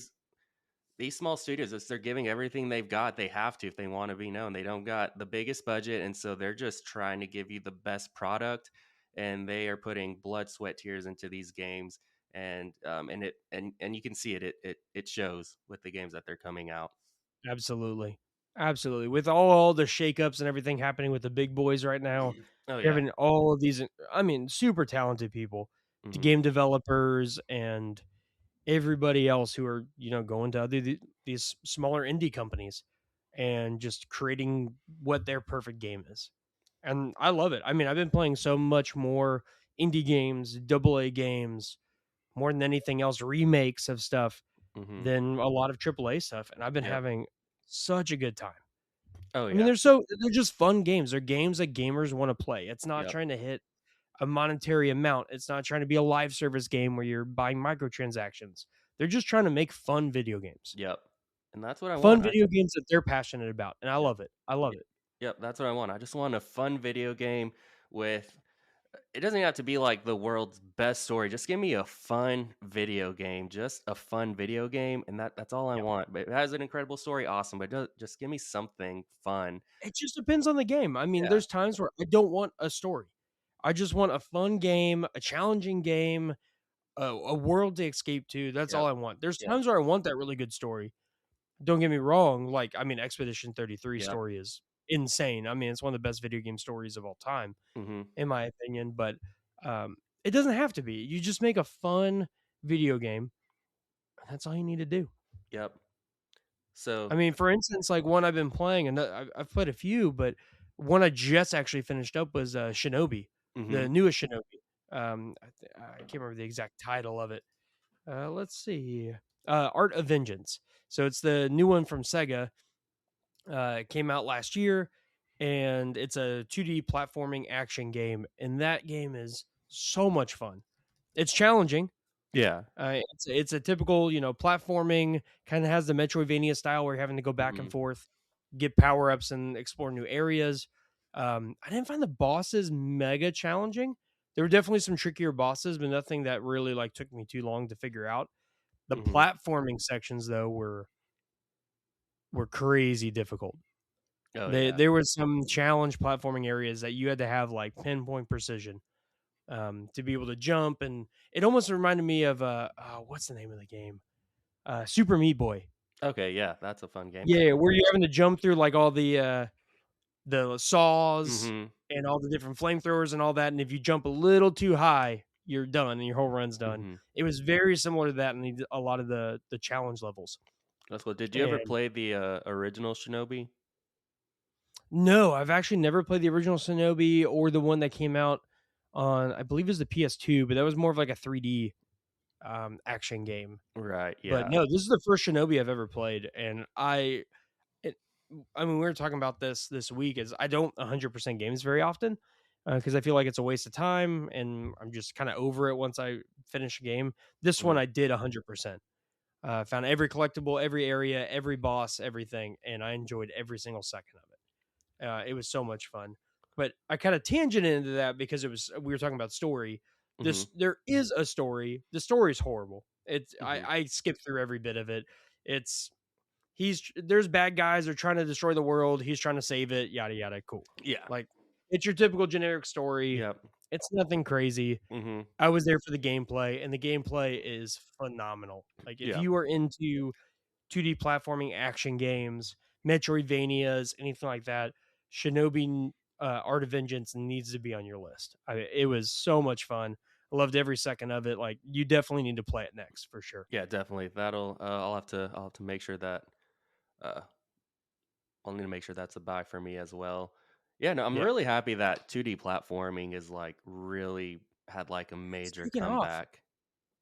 Speaker 2: these small studios, it's they're giving everything they've got. They have to if they want to be known. They don't got the biggest budget, and so they're just trying to give you the best product. And they are putting blood, sweat, tears into these games, and you can see it. It shows with the games that they're coming out.
Speaker 1: Absolutely. Absolutely. With all the shakeups and everything happening with the big boys right now,
Speaker 2: Oh
Speaker 1: you're
Speaker 2: yeah.
Speaker 1: having all of these, I mean, super talented people, the
Speaker 2: Hmm.
Speaker 1: game developers and everybody else who are, going to these smaller indie companies and just creating what their perfect game is. And I love it. I mean, I've been playing so much more indie games, double A games, more than anything else, remakes of stuff
Speaker 2: Hmm.
Speaker 1: than a lot of triple A stuff. And I've been
Speaker 2: Yep.
Speaker 1: having such a good time.
Speaker 2: Oh
Speaker 1: I mean,
Speaker 2: yeah.
Speaker 1: they're just fun games. They're games that gamers want to play. It's not
Speaker 2: Yep.
Speaker 1: trying to hit a monetary amount. It's not trying to be a live service game where you're buying microtransactions. They're just trying to make fun video games.
Speaker 2: Yep. And that's what I
Speaker 1: Fun
Speaker 2: want.
Speaker 1: video games that they're passionate about, and I
Speaker 2: Yep.
Speaker 1: love it. I love
Speaker 2: Y
Speaker 1: it.
Speaker 2: Yep, that's what I want. I just want a fun video game with It doesn't have to be like the world's best story. Just give me a fun video game, just a fun video game, and that's all I
Speaker 1: Yeah.
Speaker 2: want. But if it has an incredible story, awesome. But just give me something fun.
Speaker 1: It just depends on the game. I mean,
Speaker 2: Yeah,
Speaker 1: there's times where I don't want a story. I just want a fun game, a challenging game, a world to escape to. That's all
Speaker 2: yep,
Speaker 1: I want. There's
Speaker 2: yep,
Speaker 1: times where I want that really good story. Don't get me wrong. Like, I mean, Expedition 33
Speaker 2: yep.
Speaker 1: story is insane. I mean, it's one of the best video game stories of all time,
Speaker 2: Hmm.
Speaker 1: in my opinion. But it doesn't have to be. You just make a fun video game. And that's all you need to do.
Speaker 2: Yep. So,
Speaker 1: I mean, for instance, like one I've been playing, and I've played a few, but one I just actually finished up was Shinobi,
Speaker 2: hmm
Speaker 1: the newest Shinobi. I can't remember the exact title of it. Let's see, Art of Vengeance. So it's the new one from Sega. It came out last year, and it's a 2D platforming action game, and that game is so much fun. It's challenging.
Speaker 2: yeah.
Speaker 1: It's a typical, platforming, kinda has the Metroidvania style where you're having to go back and
Speaker 2: Hmm.
Speaker 1: forth, get power ups, and explore new areas. I didn't find the bosses mega challenging. There were definitely some trickier bosses, but nothing that really, like, took me too long to figure out. The
Speaker 2: Hmm.
Speaker 1: platforming sections, though, were crazy difficult.
Speaker 2: Oh
Speaker 1: They
Speaker 2: yeah.
Speaker 1: there was some challenge platforming areas that you had to have, like, pinpoint precision, to be able to jump, and it almost reminded me of, what's the name of the game? Super Meat Boy.
Speaker 2: Okay. Yeah, that's a fun game.
Speaker 1: Yeah, where you're having to jump through, like, all the saws
Speaker 2: Hmm.
Speaker 1: and all the different flamethrowers and all that, and if you jump a little too high, you're done and your whole run's done.
Speaker 2: Hmm.
Speaker 1: It was very similar to that in a lot of the challenge levels.
Speaker 2: That's what. Did you ever
Speaker 1: And
Speaker 2: play the original Shinobi?
Speaker 1: no, I've actually never played the original Shinobi or the one that came out on, I believe it was the PS2, but that was more of like a 3D, action game.
Speaker 2: Right.
Speaker 1: But
Speaker 2: Yeah.
Speaker 1: no, this is the first Shinobi I've ever played, and it I mean, we were talking about this week is I don't 100% games very often, because I feel like it's a waste of time, and I'm just kinda over it once I finish a game. This one
Speaker 2: Mhm.
Speaker 1: I did 100%. Found every collectible, every area, every boss, everything, and I enjoyed every single second of it. It was so much fun. But I kinda tangented into that because we were talking about story.
Speaker 2: Mhm.
Speaker 1: There is a story. The story is horrible. It's
Speaker 2: Mhm.
Speaker 1: I skipped through every bit of it. It's there's bad guys, they're trying to destroy the world, he's trying to save it, yada yada, cool.
Speaker 2: Yeah.
Speaker 1: Like, it's your typical generic story.
Speaker 2: Yep.
Speaker 1: It's nothing crazy.
Speaker 2: Mhm.
Speaker 1: I was there for the gameplay, and the gameplay is phenomenal. Like, if
Speaker 2: Yeah.
Speaker 1: you are into 2D platforming action games, Metroidvanias, anything like that, Shinobi Art of Vengeance needs to be on your list. It was so much fun. I loved every second of it. Like, you definitely need to play it next for sure.
Speaker 2: Yeah, definitely. That'll I'll have to make sure that uh I'll need to make sure that's a buy for me as well. Yeah, no, I'm
Speaker 1: Yeah.
Speaker 2: really happy that 2D platforming is like really had like a
Speaker 1: It's
Speaker 2: major
Speaker 1: taking off.
Speaker 2: comeback.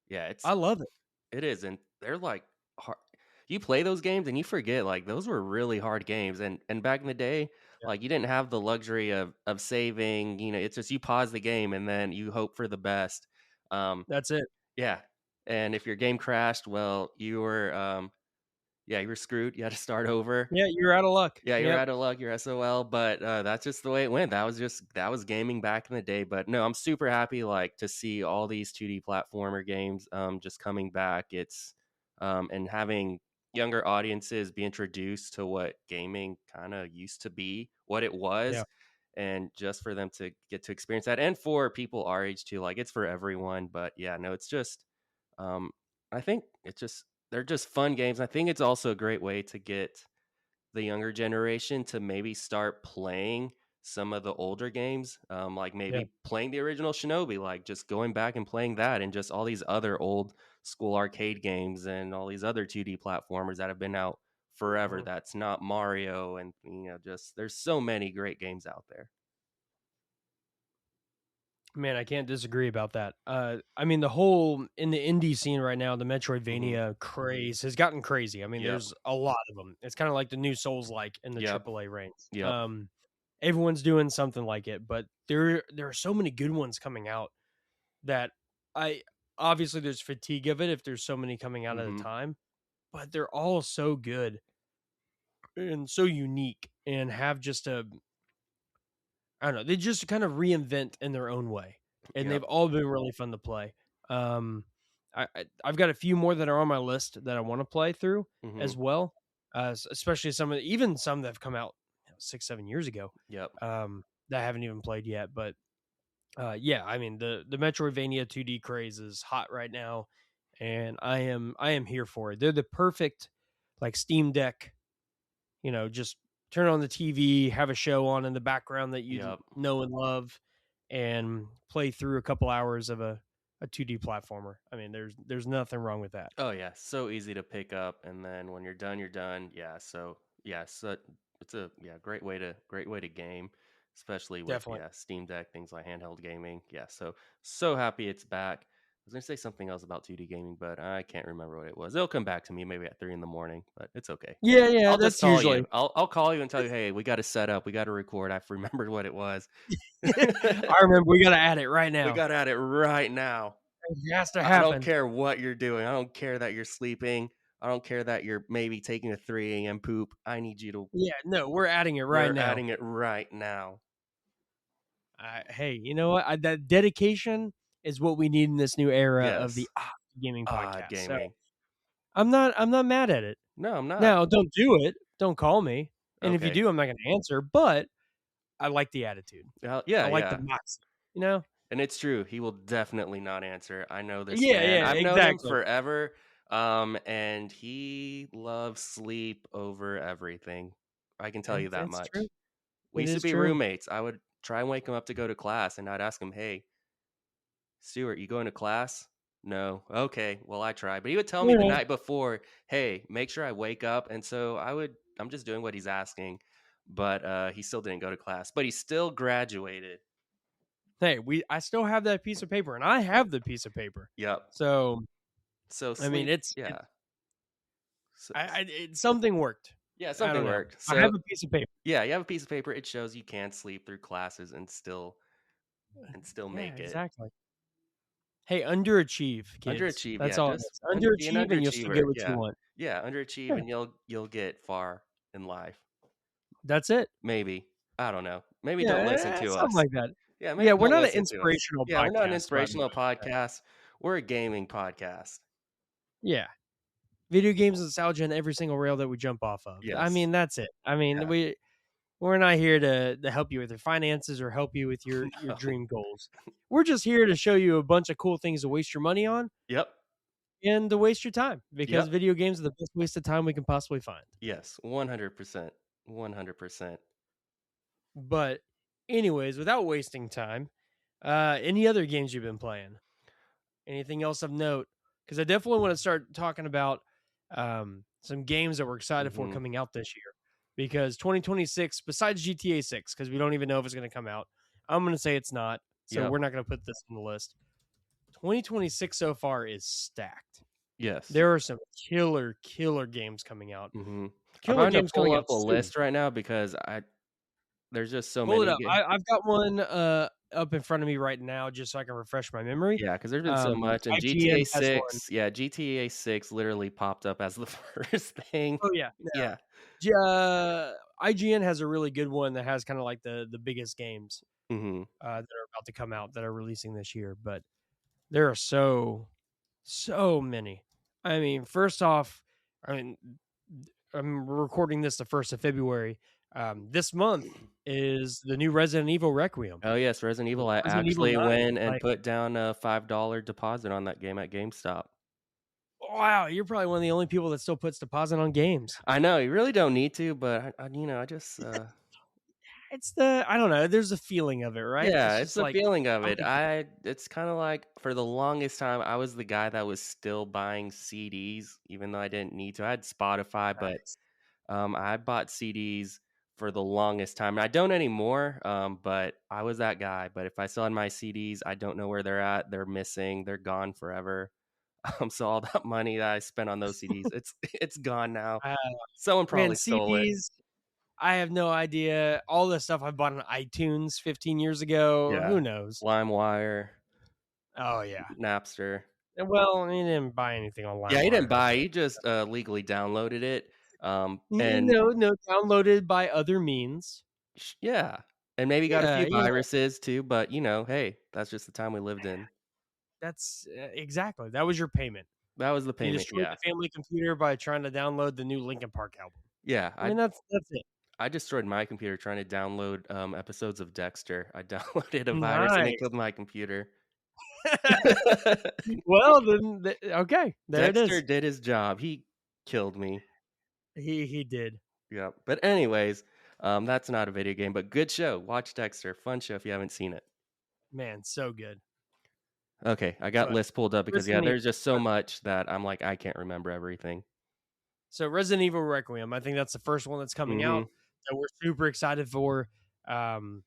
Speaker 2: Yeah,
Speaker 1: I love it.
Speaker 2: it is, and they're like hard. You play those games and you forget like those were really hard games, and back in the day,
Speaker 1: Yeah.
Speaker 2: like you didn't have the luxury of saving. It's just you pause the game and then you hope for the best. Um,
Speaker 1: That's it.
Speaker 2: yeah, and if your game crashed, well, yeah, you were screwed. You had to start over.
Speaker 1: Yeah, you're out of luck.
Speaker 2: Yeah, you're
Speaker 1: Yep.
Speaker 2: out of luck, you're SOL, but, that's just the way it went. That was gaming back in the day, but no, I'm super happy, like, to see all these 2D platformer games, just coming back. And having younger audiences be introduced to what gaming kinda used to be, what it
Speaker 1: Yeah.
Speaker 2: was, and just for them to get to experience that, and for people our age too, like, it's for everyone, but yeah, no, it's just, um, I think it's just they're just fun games. I think it's also a great way to get the younger generation to maybe start playing some of the older games, like
Speaker 1: Yeah.
Speaker 2: maybe playing the original Shinobi, like just going back and playing that, and just all these other old school arcade games and all these other 2D platformers that have been out forever.
Speaker 1: Mhm.
Speaker 2: That's not Mario, and just there's so many great games out there.
Speaker 1: Man, I can't disagree about that. I mean, the whole in the indie scene right now, the
Speaker 2: Hmm.
Speaker 1: Metroidvania craze has gotten crazy. I mean,
Speaker 2: Yep.
Speaker 1: there's a lot of them. It's kind of like the new Souls-like in the
Speaker 2: Yep.
Speaker 1: AAA range.
Speaker 2: Yep.
Speaker 1: Everyone's doing something like it, but there are so many good ones coming out that I obviously there's fatigue of it if there's so many coming out at a
Speaker 2: Hmm.
Speaker 1: time, but they're all so good and so unique and have just a I don't know, they just kind of reinvent in their own way. and they've
Speaker 2: Yep.
Speaker 1: all been really fun to play. I've got a few more that are on my list that I wanna play through
Speaker 2: Mhm.
Speaker 1: as well, especially some of even some that have come out 6, 7 years ago,
Speaker 2: Yep.
Speaker 1: that I haven't even played yet, but, yeah, I mean, the Metroidvania 2D craze is hot right now, and I am here for it. They're the perfect, like, Steam Deck, just turn on the TV, have a show on in the background that you
Speaker 2: Yep.
Speaker 1: know and love, and play through a couple hours of a 2D platformer. I mean, there's nothing wrong with that.
Speaker 2: Oh yeah, so easy to pick up, and then when you're done, you're done. Yeah, so yeah, so it's a great way to game, especially with
Speaker 1: Definitely.
Speaker 2: Steam Deck, things like handheld gaming. Yeah, so happy it's back. I was gonna say something else about 2D gaming, but I can't remember what it was. It'll come back to me maybe at 3 in the morning, but it's okay.
Speaker 1: Yeah, yeah,
Speaker 2: I'll just
Speaker 1: that's
Speaker 2: call you.
Speaker 1: usually
Speaker 2: I'll call you and tell you, hey, we got to set up, we got to record. I've remembered what it was.
Speaker 1: I remember we gotta add it right
Speaker 2: We
Speaker 1: now.
Speaker 2: got at it right now.
Speaker 1: It has to
Speaker 2: I don't
Speaker 1: happen.
Speaker 2: care what you're doing. I don't care that you're sleeping. I don't care that you're maybe taking a 3 a.m. poop. I need you to
Speaker 1: Yeah, no, we're adding it right
Speaker 2: we're
Speaker 1: now.
Speaker 2: adding it right now.
Speaker 1: Hey, you know what? That dedication is what we need in this new era of the
Speaker 2: Yes.
Speaker 1: Gaming
Speaker 2: Ah,
Speaker 1: podcast. So
Speaker 2: gaming.
Speaker 1: I'm not mad at it.
Speaker 2: No, I'm not.
Speaker 1: Now, don't do it. Don't call me. And if you
Speaker 2: Okay.
Speaker 1: do, I'm not gonna answer, but I like the attitude. I
Speaker 2: Yeah,
Speaker 1: like the
Speaker 2: yeah.
Speaker 1: moxie, you know?
Speaker 2: And it's true. He will definitely not answer. I know this
Speaker 1: Yeah,
Speaker 2: man.
Speaker 1: yeah,
Speaker 2: I've known him
Speaker 1: exactly.
Speaker 2: forever. And he loves sleep over everything. I can tell you that
Speaker 1: It's true.
Speaker 2: much. We
Speaker 1: It
Speaker 2: used to
Speaker 1: is
Speaker 2: be
Speaker 1: true.
Speaker 2: roommates. I would try and wake him up to go to class, and I'd ask him, "Hey, Stuart, you going to class?" No. Okay. Well, I try. But he would tell me the
Speaker 1: Yeah.
Speaker 2: night before, "Hey, make sure I wake up." And so I'm just doing what he's asking. But he still didn't go to class. But he still graduated.
Speaker 1: Hey, I still have that piece of paper, and I have the piece of paper.
Speaker 2: Yep.
Speaker 1: So,
Speaker 2: So
Speaker 1: I mean,
Speaker 2: sleep, yeah. So,
Speaker 1: something worked.
Speaker 2: yeah,
Speaker 1: I
Speaker 2: something
Speaker 1: don't know.
Speaker 2: worked.
Speaker 1: I have
Speaker 2: So
Speaker 1: a piece of paper.
Speaker 2: yeah, you have a piece of paper. It shows you can sleep through classes and still
Speaker 1: Yeah,
Speaker 2: make it.
Speaker 1: exactly. Hey, underachieve, kids.
Speaker 2: Underachieve,
Speaker 1: That's
Speaker 2: yeah.
Speaker 1: all it
Speaker 2: Just
Speaker 1: is.
Speaker 2: be an
Speaker 1: Underachieve, and you'll still
Speaker 2: underachiever.
Speaker 1: get what you
Speaker 2: Yeah.
Speaker 1: want.
Speaker 2: Yeah, underachieve
Speaker 1: Yeah,
Speaker 2: and you'll get far in life.
Speaker 1: that's it.
Speaker 2: Maybe. I don't know. Maybe don't listen
Speaker 1: Yeah,
Speaker 2: to
Speaker 1: something
Speaker 2: us.
Speaker 1: like that.
Speaker 2: Yeah,
Speaker 1: Yeah,
Speaker 2: maybe
Speaker 1: we're
Speaker 2: don't
Speaker 1: not an
Speaker 2: listen to us.
Speaker 1: inspirational
Speaker 2: Yeah, we're not an
Speaker 1: podcast, by the
Speaker 2: inspirational
Speaker 1: way.
Speaker 2: podcast. We're a gaming podcast.
Speaker 1: Yeah. Video games and nostalgia in every single rail that we jump off of. I
Speaker 2: Yes.
Speaker 1: mean, that's it. I mean,
Speaker 2: Yeah.
Speaker 1: we're not here to help you with your finances or help you with your
Speaker 2: No.
Speaker 1: dream goals. We're just here to show you a bunch of cool things to waste your money on
Speaker 2: Yep.
Speaker 1: and to waste your time because
Speaker 2: Yep.
Speaker 1: video games are the best waste of time we can possibly find.
Speaker 2: Yes. 100%. 100%.
Speaker 1: But anyways, without wasting time, any other games you've been playing? Anything else of note? Because I definitely want to start talking about some games that we're excited for
Speaker 2: Mhm.
Speaker 1: coming out this year. Because 2026, besides GTA 6, because we don't even know if it's going to come out, I'm going to say it's not. So
Speaker 2: Yep.
Speaker 1: we're not going to put this on the list. 2026 so far is stacked.
Speaker 2: Yes.
Speaker 1: There are some killer games coming out.
Speaker 2: Mhm. I'm
Speaker 1: Killer
Speaker 2: trying to
Speaker 1: games
Speaker 2: pull
Speaker 1: coming
Speaker 2: up
Speaker 1: out
Speaker 2: a
Speaker 1: soon.
Speaker 2: list right now because I there's just so
Speaker 1: Pull it
Speaker 2: many
Speaker 1: up. I've got one up in front of me right now just so I can refresh my memory.
Speaker 2: Yeah, because 'cause there's been so much, and
Speaker 1: IGN
Speaker 2: GTA
Speaker 1: has one.
Speaker 2: 6 yeah, GTA 6 literally popped up as the first thing.
Speaker 1: Oh, yeah. Yeah.
Speaker 2: Yeah.
Speaker 1: IGN has a really good one that has kinda like the biggest games,
Speaker 2: Mhm.
Speaker 1: that are about to come out that are releasing this year, but there are so many. I mean, first off, I mean, I'm recording this the 1st of February. This month is the new Resident Evil Requiem.
Speaker 2: Oh, yes, Resident Evil, I
Speaker 1: Resident Evil
Speaker 2: actually
Speaker 1: 9,
Speaker 2: went and
Speaker 1: like,
Speaker 2: put down a $5 deposit on that game at GameStop.
Speaker 1: wow, you're probably one of the only people that still puts deposit on games.
Speaker 2: I know, you really don't need to, but I just,
Speaker 1: I don't know, there's a feeling of it, right?
Speaker 2: yeah,
Speaker 1: It's
Speaker 2: it's
Speaker 1: just
Speaker 2: the
Speaker 1: like,
Speaker 2: feeling of
Speaker 1: I'm
Speaker 2: it. It's kinda like for the longest time, I was the guy that was still buying CDs even though I didn't need to. I had Spotify, but
Speaker 1: nice.
Speaker 2: I bought CDs for the longest time. I don't anymore, but I was that guy. But if I still had my CDs, I don't know where they're at. They're missing. They're gone forever. So all that money that I spent on those CDs, it's gone now.
Speaker 1: Uh,
Speaker 2: Someone
Speaker 1: man,
Speaker 2: probably stole it.
Speaker 1: CDs, I have no idea. All the stuff I bought on iTunes 15 years ago,
Speaker 2: Yeah,
Speaker 1: who knows?
Speaker 2: LimeWire,
Speaker 1: Oh, yeah.
Speaker 2: Napster.
Speaker 1: Well, he didn't buy anything on
Speaker 2: Yeah, he didn't
Speaker 1: LimeWire,
Speaker 2: buy.
Speaker 1: but
Speaker 2: He just legally downloaded it.
Speaker 1: N
Speaker 2: And
Speaker 1: no, no, downloaded by other means.
Speaker 2: yeah, and maybe got a
Speaker 1: Yeah,
Speaker 2: few
Speaker 1: yeah,
Speaker 2: viruses too, but, hey, that's just the time we lived in.
Speaker 1: that's exactly. That was your payment.
Speaker 2: That was the
Speaker 1: You
Speaker 2: payment,
Speaker 1: destroyed
Speaker 2: yeah.
Speaker 1: the family computer by trying to download the new Linkin Park album.
Speaker 2: Yeah,
Speaker 1: I mean, that's it.
Speaker 2: I destroyed my computer trying to download, episodes of Dexter. I downloaded a virus and it
Speaker 1: Nice.
Speaker 2: killed my computer.
Speaker 1: Well, then, okay, there it
Speaker 2: Dexter
Speaker 1: is.
Speaker 2: did his job, he killed me.
Speaker 1: He did.
Speaker 2: Yep, but anyways, that's not a video game, but good show, watch Dexter, fun show if you haven't seen it.
Speaker 1: Man, so good.
Speaker 2: Okay, I got
Speaker 1: But
Speaker 2: lists pulled up because, yeah,
Speaker 1: Resident Evil.
Speaker 2: there's just so much that I'm like, I can't remember everything.
Speaker 1: So Resident Evil Requiem, I think that's the first one that's coming out
Speaker 2: Mhm,
Speaker 1: that we're super excited for. Um,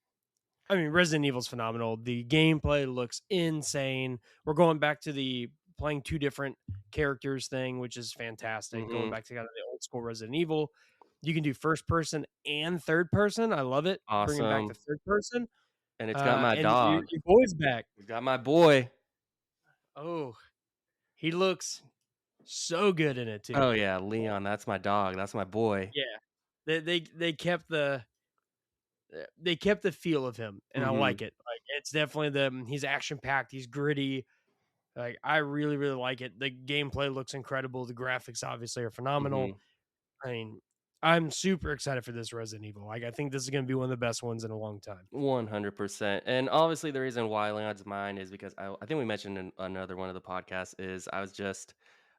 Speaker 1: I mean, Resident Evil's phenomenal. The gameplay looks insane. We're going back to the playing two different characters thing, which is fantastic. Going
Speaker 2: mhm,
Speaker 1: back to kind of the old school Resident Evil. You can do first person and third person. I love it. Bringing back the
Speaker 2: awesome,
Speaker 1: third person.
Speaker 2: and it's got my
Speaker 1: And your,
Speaker 2: dog.
Speaker 1: your boy's back.
Speaker 2: It's got my boy.
Speaker 1: Oh, he looks so good in it too.
Speaker 2: Oh, yeah, Leon, that's my dog, that's my boy.
Speaker 1: Yeah. They kept they kept the feel of him, and I
Speaker 2: Mhm,
Speaker 1: like it. Like, it's definitely he's action packed, he's gritty. Like, I really, really like it. The gameplay looks incredible. The graphics obviously are phenomenal.
Speaker 2: mhm.
Speaker 1: I mean, I'm super excited for this Resident Evil. Like, I think this is gonna be one of the best ones in a long time.
Speaker 2: 100%. And obviously, the reason why Leon's mine is because I think we mentioned in another one of the podcasts is I was just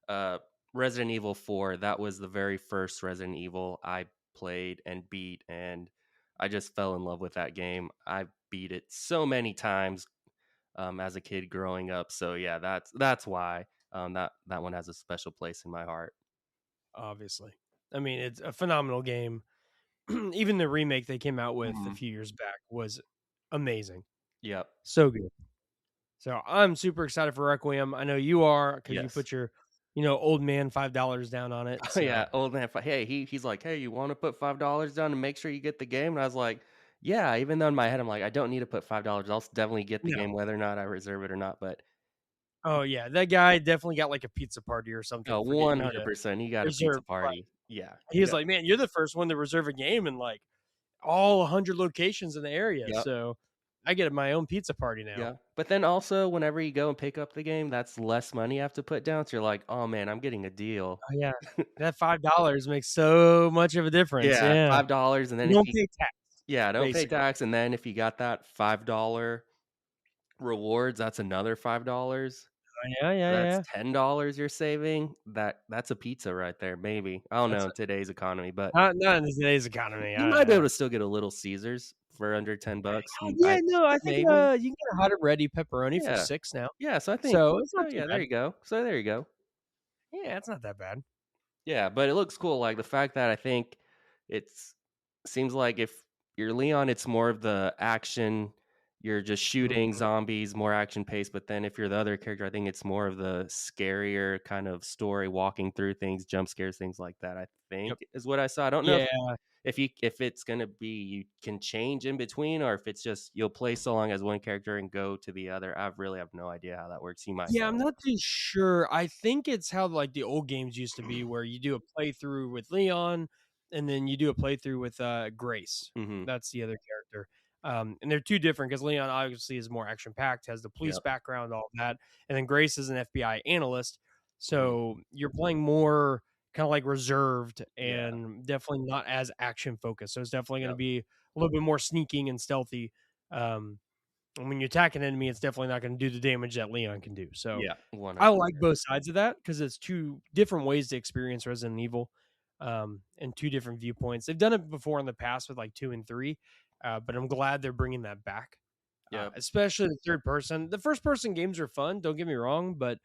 Speaker 2: uh, Resident Evil 4. That was the very first Resident Evil I played and beat, and I just fell in love with that game. I beat it so many times as a kid growing up. So yeah, that's why that one has a special place in my heart.
Speaker 1: Obviously. I mean, it's a phenomenal game. Even the remake they came out with a
Speaker 2: Mhm.
Speaker 1: few years back was amazing.
Speaker 2: Yep.
Speaker 1: So good. So I'm super excited for Requiem. I know you are because you
Speaker 2: Yes.
Speaker 1: put your, old man $5 down on it.
Speaker 2: Oh, yeah,
Speaker 1: So,
Speaker 2: old man hey, he's like, "Hey, you wanna put $5 down and make sure you get the game?" And I was like, "Yeah," even though in my head, I'm like, "I don't need to put $5. I'll definitely get the
Speaker 1: no.
Speaker 2: game whether or not I reserve it or not," but
Speaker 1: Oh, yeah, that guy definitely got, like, a pizza party or something
Speaker 2: no,
Speaker 1: for getting you to
Speaker 2: 100%, he got a pizza
Speaker 1: reserve, right.
Speaker 2: party. Yeah,
Speaker 1: He
Speaker 2: he
Speaker 1: was
Speaker 2: got
Speaker 1: like, "Man, you're the first one to reserve a game in, like, all 100 locations in the area,
Speaker 2: yep,
Speaker 1: so I get my own pizza party now."
Speaker 2: yeah, but then also, whenever you go and pick up the game, that's less money you have to put down, so you're like, "Oh, man, I'm getting a deal."
Speaker 1: Oh, yeah. That $5 makes so much of a difference,
Speaker 2: Yeah,
Speaker 1: yeah.
Speaker 2: $5, and
Speaker 1: You
Speaker 2: then if
Speaker 1: don't
Speaker 2: you
Speaker 1: pay tax,
Speaker 2: yeah, don't pay
Speaker 1: basically.
Speaker 2: tax, and then if you got that $5 rewards, that's another $5.
Speaker 1: Oh, yeah, yeah,
Speaker 2: That's
Speaker 1: yeah.
Speaker 2: $10 you're saving. That's a pizza right there, maybe. I don't know
Speaker 1: That's
Speaker 2: in today's economy, but
Speaker 1: not in today's economy,
Speaker 2: you might be able
Speaker 1: I
Speaker 2: to still get a Little Caesars for under 10 bucks.
Speaker 1: oh, yeah, no, I think,
Speaker 2: Maybe.
Speaker 1: you can get a hot and ready pepperoni for
Speaker 2: Yeah.
Speaker 1: 6 now,
Speaker 2: Yeah, so I think
Speaker 1: so it's
Speaker 2: oh,
Speaker 1: not too
Speaker 2: yeah, there
Speaker 1: bad.
Speaker 2: you go. So there you go.
Speaker 1: Yeah, it's not that bad.
Speaker 2: Yeah, but it looks cool, like, the fact that I think it's seems like if you're Leon, it's more of the action, you're just shooting
Speaker 1: Mhm.
Speaker 2: zombies, more action paced, but then if you're the other character, I think it's more of the scarier kind of story, walking through things, jump scares, things like that, I think
Speaker 1: Yep.
Speaker 2: is what I saw. I don't know
Speaker 1: Yeah.
Speaker 2: if it's gonna be you can change in between or if it's just you'll play so long as one character and go to the other. I really have no idea how that works. You might
Speaker 1: Yeah, I'm
Speaker 2: know.
Speaker 1: not too sure. I think it's how, like, the old games used to be where you do a playthrough with Leon, and then you do a playthrough with, Grace.
Speaker 2: Mhm.
Speaker 1: That's the other character. And they're 2 different because Leon obviously is more action-packed, has the police
Speaker 2: Yep.
Speaker 1: background, all that, and then Grace is an FBI analyst,
Speaker 2: Mhm.
Speaker 1: so you're playing more kinda, like, reserved
Speaker 2: Yeah.
Speaker 1: and definitely not as action-focused, so it's definitely gonna
Speaker 2: Yep.
Speaker 1: be a little bit more sneaking and stealthy, and when you attack an enemy, it's definitely not gonna do the damage that Leon can do, so
Speaker 2: Yeah.
Speaker 1: I like
Speaker 2: 100%.
Speaker 1: both sides of that because it's 2 different ways to experience Resident Evil, and 2 different viewpoints. They've done it before in the past with, like, 2 and 3, but I'm glad they're bringing that back,
Speaker 2: Yep.
Speaker 1: especially the third person. The first person games are fun, don't get me wrong, but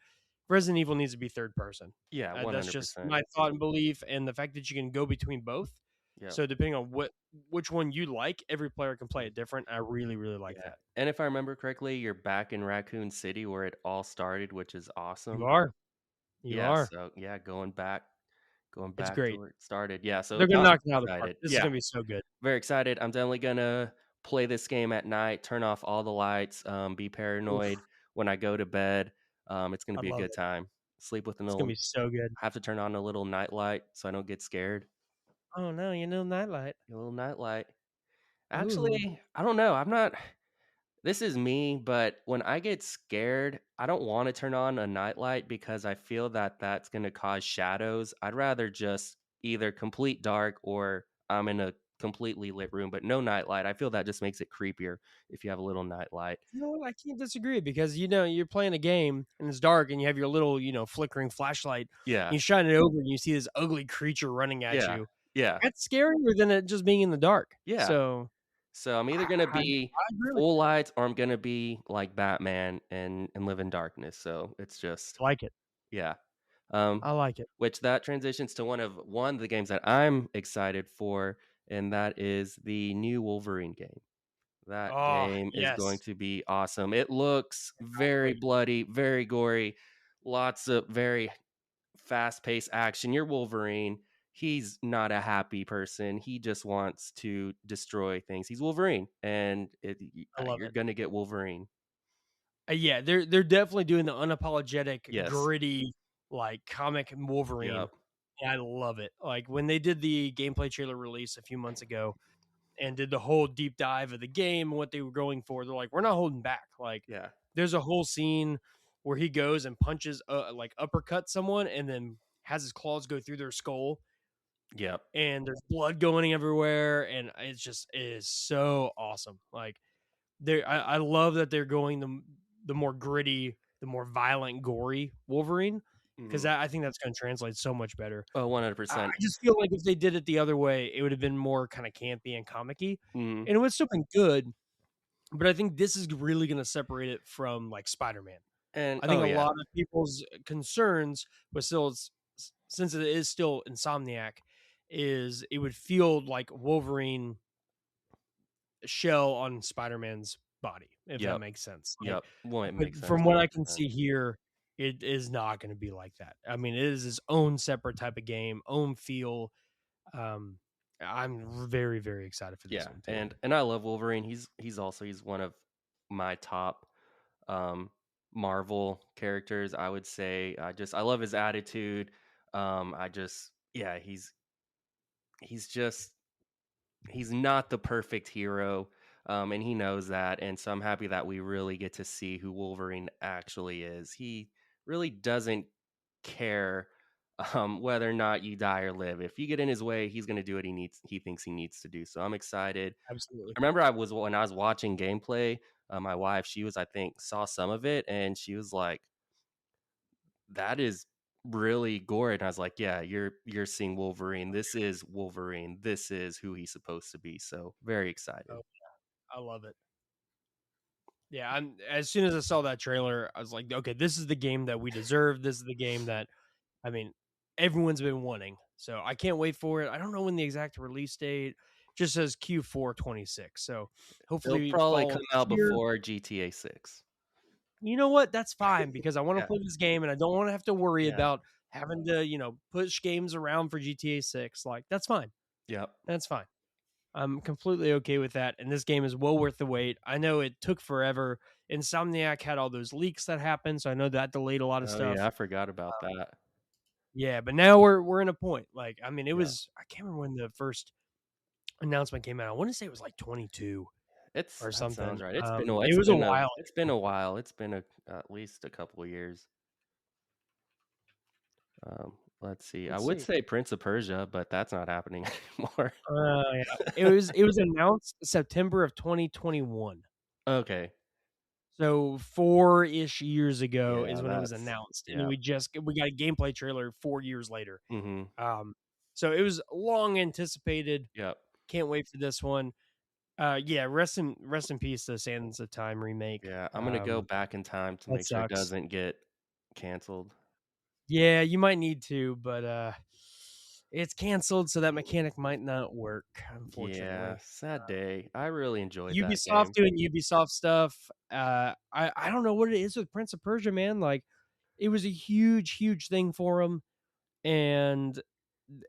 Speaker 1: Resident Evil needs to be third person.
Speaker 2: Yeah.
Speaker 1: That's just
Speaker 2: 100%.
Speaker 1: my thought and belief, and the fact that you can go between both.
Speaker 2: Yep.
Speaker 1: So depending on which one you like, every player can play it different. I really, really like
Speaker 2: Yeah.
Speaker 1: that.
Speaker 2: And if I remember correctly, you're back in Raccoon City where it all started, which is
Speaker 1: You
Speaker 2: awesome.
Speaker 1: are. You
Speaker 2: Yeah.
Speaker 1: are.
Speaker 2: So yeah, going
Speaker 1: It's
Speaker 2: back to
Speaker 1: great.
Speaker 2: where it started. Yeah. So
Speaker 1: They're gonna
Speaker 2: I'm
Speaker 1: knock it out of the park.
Speaker 2: excited.
Speaker 1: This is
Speaker 2: Yeah.
Speaker 1: gonna be so good.
Speaker 2: Very excited. I'm definitely gonna play this game at night, turn off all the lights, be
Speaker 1: Oof,
Speaker 2: paranoid when I go to bed. It's gonna
Speaker 1: I
Speaker 2: be a
Speaker 1: love
Speaker 2: good
Speaker 1: it.
Speaker 2: time. Sleep with a
Speaker 1: It's gonna
Speaker 2: little
Speaker 1: be so good.
Speaker 2: I have to turn on a little night light so I don't get scared.
Speaker 1: Oh, no, nightlight.
Speaker 2: A little night light.
Speaker 1: Ooh.
Speaker 2: Actually, I don't know. I'm not this is me, but when I get scared, I don't wanna turn on a nightlight because I feel that that's gonna cause shadows. I'd rather just either complete dark or I'm in a completely lit room, but no nightlight. I feel that just makes it creepier if you have a little nightlight.
Speaker 1: You know what? I can't disagree because, you're playing a game and it's dark and you have your little, flickering flashlight.
Speaker 2: Yeah.
Speaker 1: You shine it over and you see this ugly creature running at
Speaker 2: Yeah.
Speaker 1: you.
Speaker 2: Yeah.
Speaker 1: That's scarier than it just being in the dark.
Speaker 2: Yeah.
Speaker 1: So,
Speaker 2: So I'm either
Speaker 1: I
Speaker 2: gonna
Speaker 1: I
Speaker 2: be
Speaker 1: I agree with
Speaker 2: full
Speaker 1: you.
Speaker 2: lights or I'm gonna be like Batman and live in darkness. So it's just
Speaker 1: I like it.
Speaker 2: yeah. Um,
Speaker 1: I like it.
Speaker 2: which that transitions to one of the games that I'm excited for, and that is the new Wolverine game. That
Speaker 1: Oh,
Speaker 2: game is going
Speaker 1: yes.
Speaker 2: to be awesome. It looks very
Speaker 1: Exactly.
Speaker 2: bloody, very gory, lots of very fast-paced action. You're Wolverine. He's not a happy person. He just wants to destroy things. He's Wolverine, and
Speaker 1: I love
Speaker 2: you're
Speaker 1: it.
Speaker 2: gonna get Wolverine.
Speaker 1: Yeah, they're definitely doing the unapologetic,
Speaker 2: Yes.
Speaker 1: gritty, like, comic Wolverine,
Speaker 2: Yep.
Speaker 1: and I love it. Like, when they did the gameplay trailer release a few months ago and did the whole deep dive of the game and what they were going for, they're like, "We're not holding back." Like,
Speaker 2: Yeah.
Speaker 1: there's a whole scene where he goes and punches, like, uppercut someone and then has his claws go through their skull,
Speaker 2: Yep.
Speaker 1: and there's blood going everywhere, and it is so awesome. Like, I love that they're going the more gritty, the more violent, gory Wolverine, 'cause
Speaker 2: Mhm.
Speaker 1: I think that's gonna translate so much better.
Speaker 2: Oh,
Speaker 1: I
Speaker 2: 100%.
Speaker 1: just feel like if they did it the other way, it would have been more kinda campy and comic-y,
Speaker 2: Mhm.
Speaker 1: and it would still been good, but I think this is really gonna separate it from, like, Spider-Man.
Speaker 2: And
Speaker 1: I think
Speaker 2: oh,
Speaker 1: a
Speaker 2: yeah.
Speaker 1: lot of people's concerns was still since it is still Insomniac, is it would feel like Wolverine shell on Spider-Man's body, if that
Speaker 2: Yep.
Speaker 1: makes sense. Like,
Speaker 2: Yep. Well, it
Speaker 1: but
Speaker 2: makes sense
Speaker 1: from what I can
Speaker 2: 100%.
Speaker 1: see here, it is not gonna be like that. I mean, it is its own separate type of game, own feel. Um, I'm very, very excited for this
Speaker 2: Yeah,
Speaker 1: one too.
Speaker 2: and I love Wolverine. He's one of my top, um, Marvel characters, I would say. I love his attitude. I just yeah, he's just he's not the perfect hero, and he knows that, and so I'm happy that we really get to see who Wolverine actually is. He really doesn't care, whether or not you die or live. If you get in his way, he's gonna do what he thinks he needs to do, so I'm excited.
Speaker 1: Absolutely.
Speaker 2: I remember when I was watching gameplay, my wife, she was, I think, saw some of it, and she was like, "That is really gory," and I was like, "Yeah, you're seeing Wolverine. This is Wolverine. This is who he's supposed to be." So, very excited.
Speaker 1: Oh, I love it. Yeah, I'm as soon as I saw that trailer, I was like, "Okay, this is the game that we deserve. This is the game that I mean, everyone's been wanting." So I can't wait for it. I don't know when the exact release date. Just says Q4 26. So
Speaker 2: It'll
Speaker 1: hopefully
Speaker 2: probably
Speaker 1: fall
Speaker 2: come
Speaker 1: next
Speaker 2: out
Speaker 1: year.
Speaker 2: before GTA 6.
Speaker 1: You know what? That's fine because I want to
Speaker 2: Yeah,
Speaker 1: play this game and I don't want to have to worry
Speaker 2: yeah,
Speaker 1: about having to, push games around for GTA 6. Like, that's fine.
Speaker 2: yep.
Speaker 1: That's fine. I'm completely okay with that. And this game is well worth the wait. I know it took forever. Insomniac had all those leaks that happened, so I know that delayed a lot of
Speaker 2: Oh, yeah,
Speaker 1: stuff.
Speaker 2: I forgot about that.
Speaker 1: Yeah, but now we're in a point. Like, I mean, it
Speaker 2: Yeah.
Speaker 1: was I can't remember when the first announcement came out. I want to say it was like 22 or
Speaker 2: That sounds
Speaker 1: something.
Speaker 2: right.
Speaker 1: It was a while.
Speaker 2: It's been a while. It's been at least a couple of years. Let's see. I
Speaker 1: Let's
Speaker 2: would
Speaker 1: see.
Speaker 2: say Prince of Persia, but that's not happening anymore.
Speaker 1: Yeah. It was announced September of 2021.
Speaker 2: Okay.
Speaker 1: So 4-ish years ago is
Speaker 2: Yeah,
Speaker 1: when it was
Speaker 2: that's
Speaker 1: announced, and
Speaker 2: yeah.
Speaker 1: we got a gameplay trailer 4 years later.
Speaker 2: Mhm.
Speaker 1: Um, so it was long anticipated.
Speaker 2: Yep.
Speaker 1: Can't wait for this one. Yeah, rest in peace, the Sands of Time remake.
Speaker 2: Yeah, I'm gonna go back in time to
Speaker 1: That
Speaker 2: make sure it
Speaker 1: sucks.
Speaker 2: doesn't get canceled.
Speaker 1: Yeah, you might need to, but, it's canceled, so that mechanic might not work,
Speaker 2: Yeah,
Speaker 1: unfortunately.
Speaker 2: sad day. I really enjoyed that
Speaker 1: Ubisoft
Speaker 2: game.
Speaker 1: doing Ubisoft stuff, I don't know what it is with Prince of Persia, man, like, it was a huge, huge thing for them, and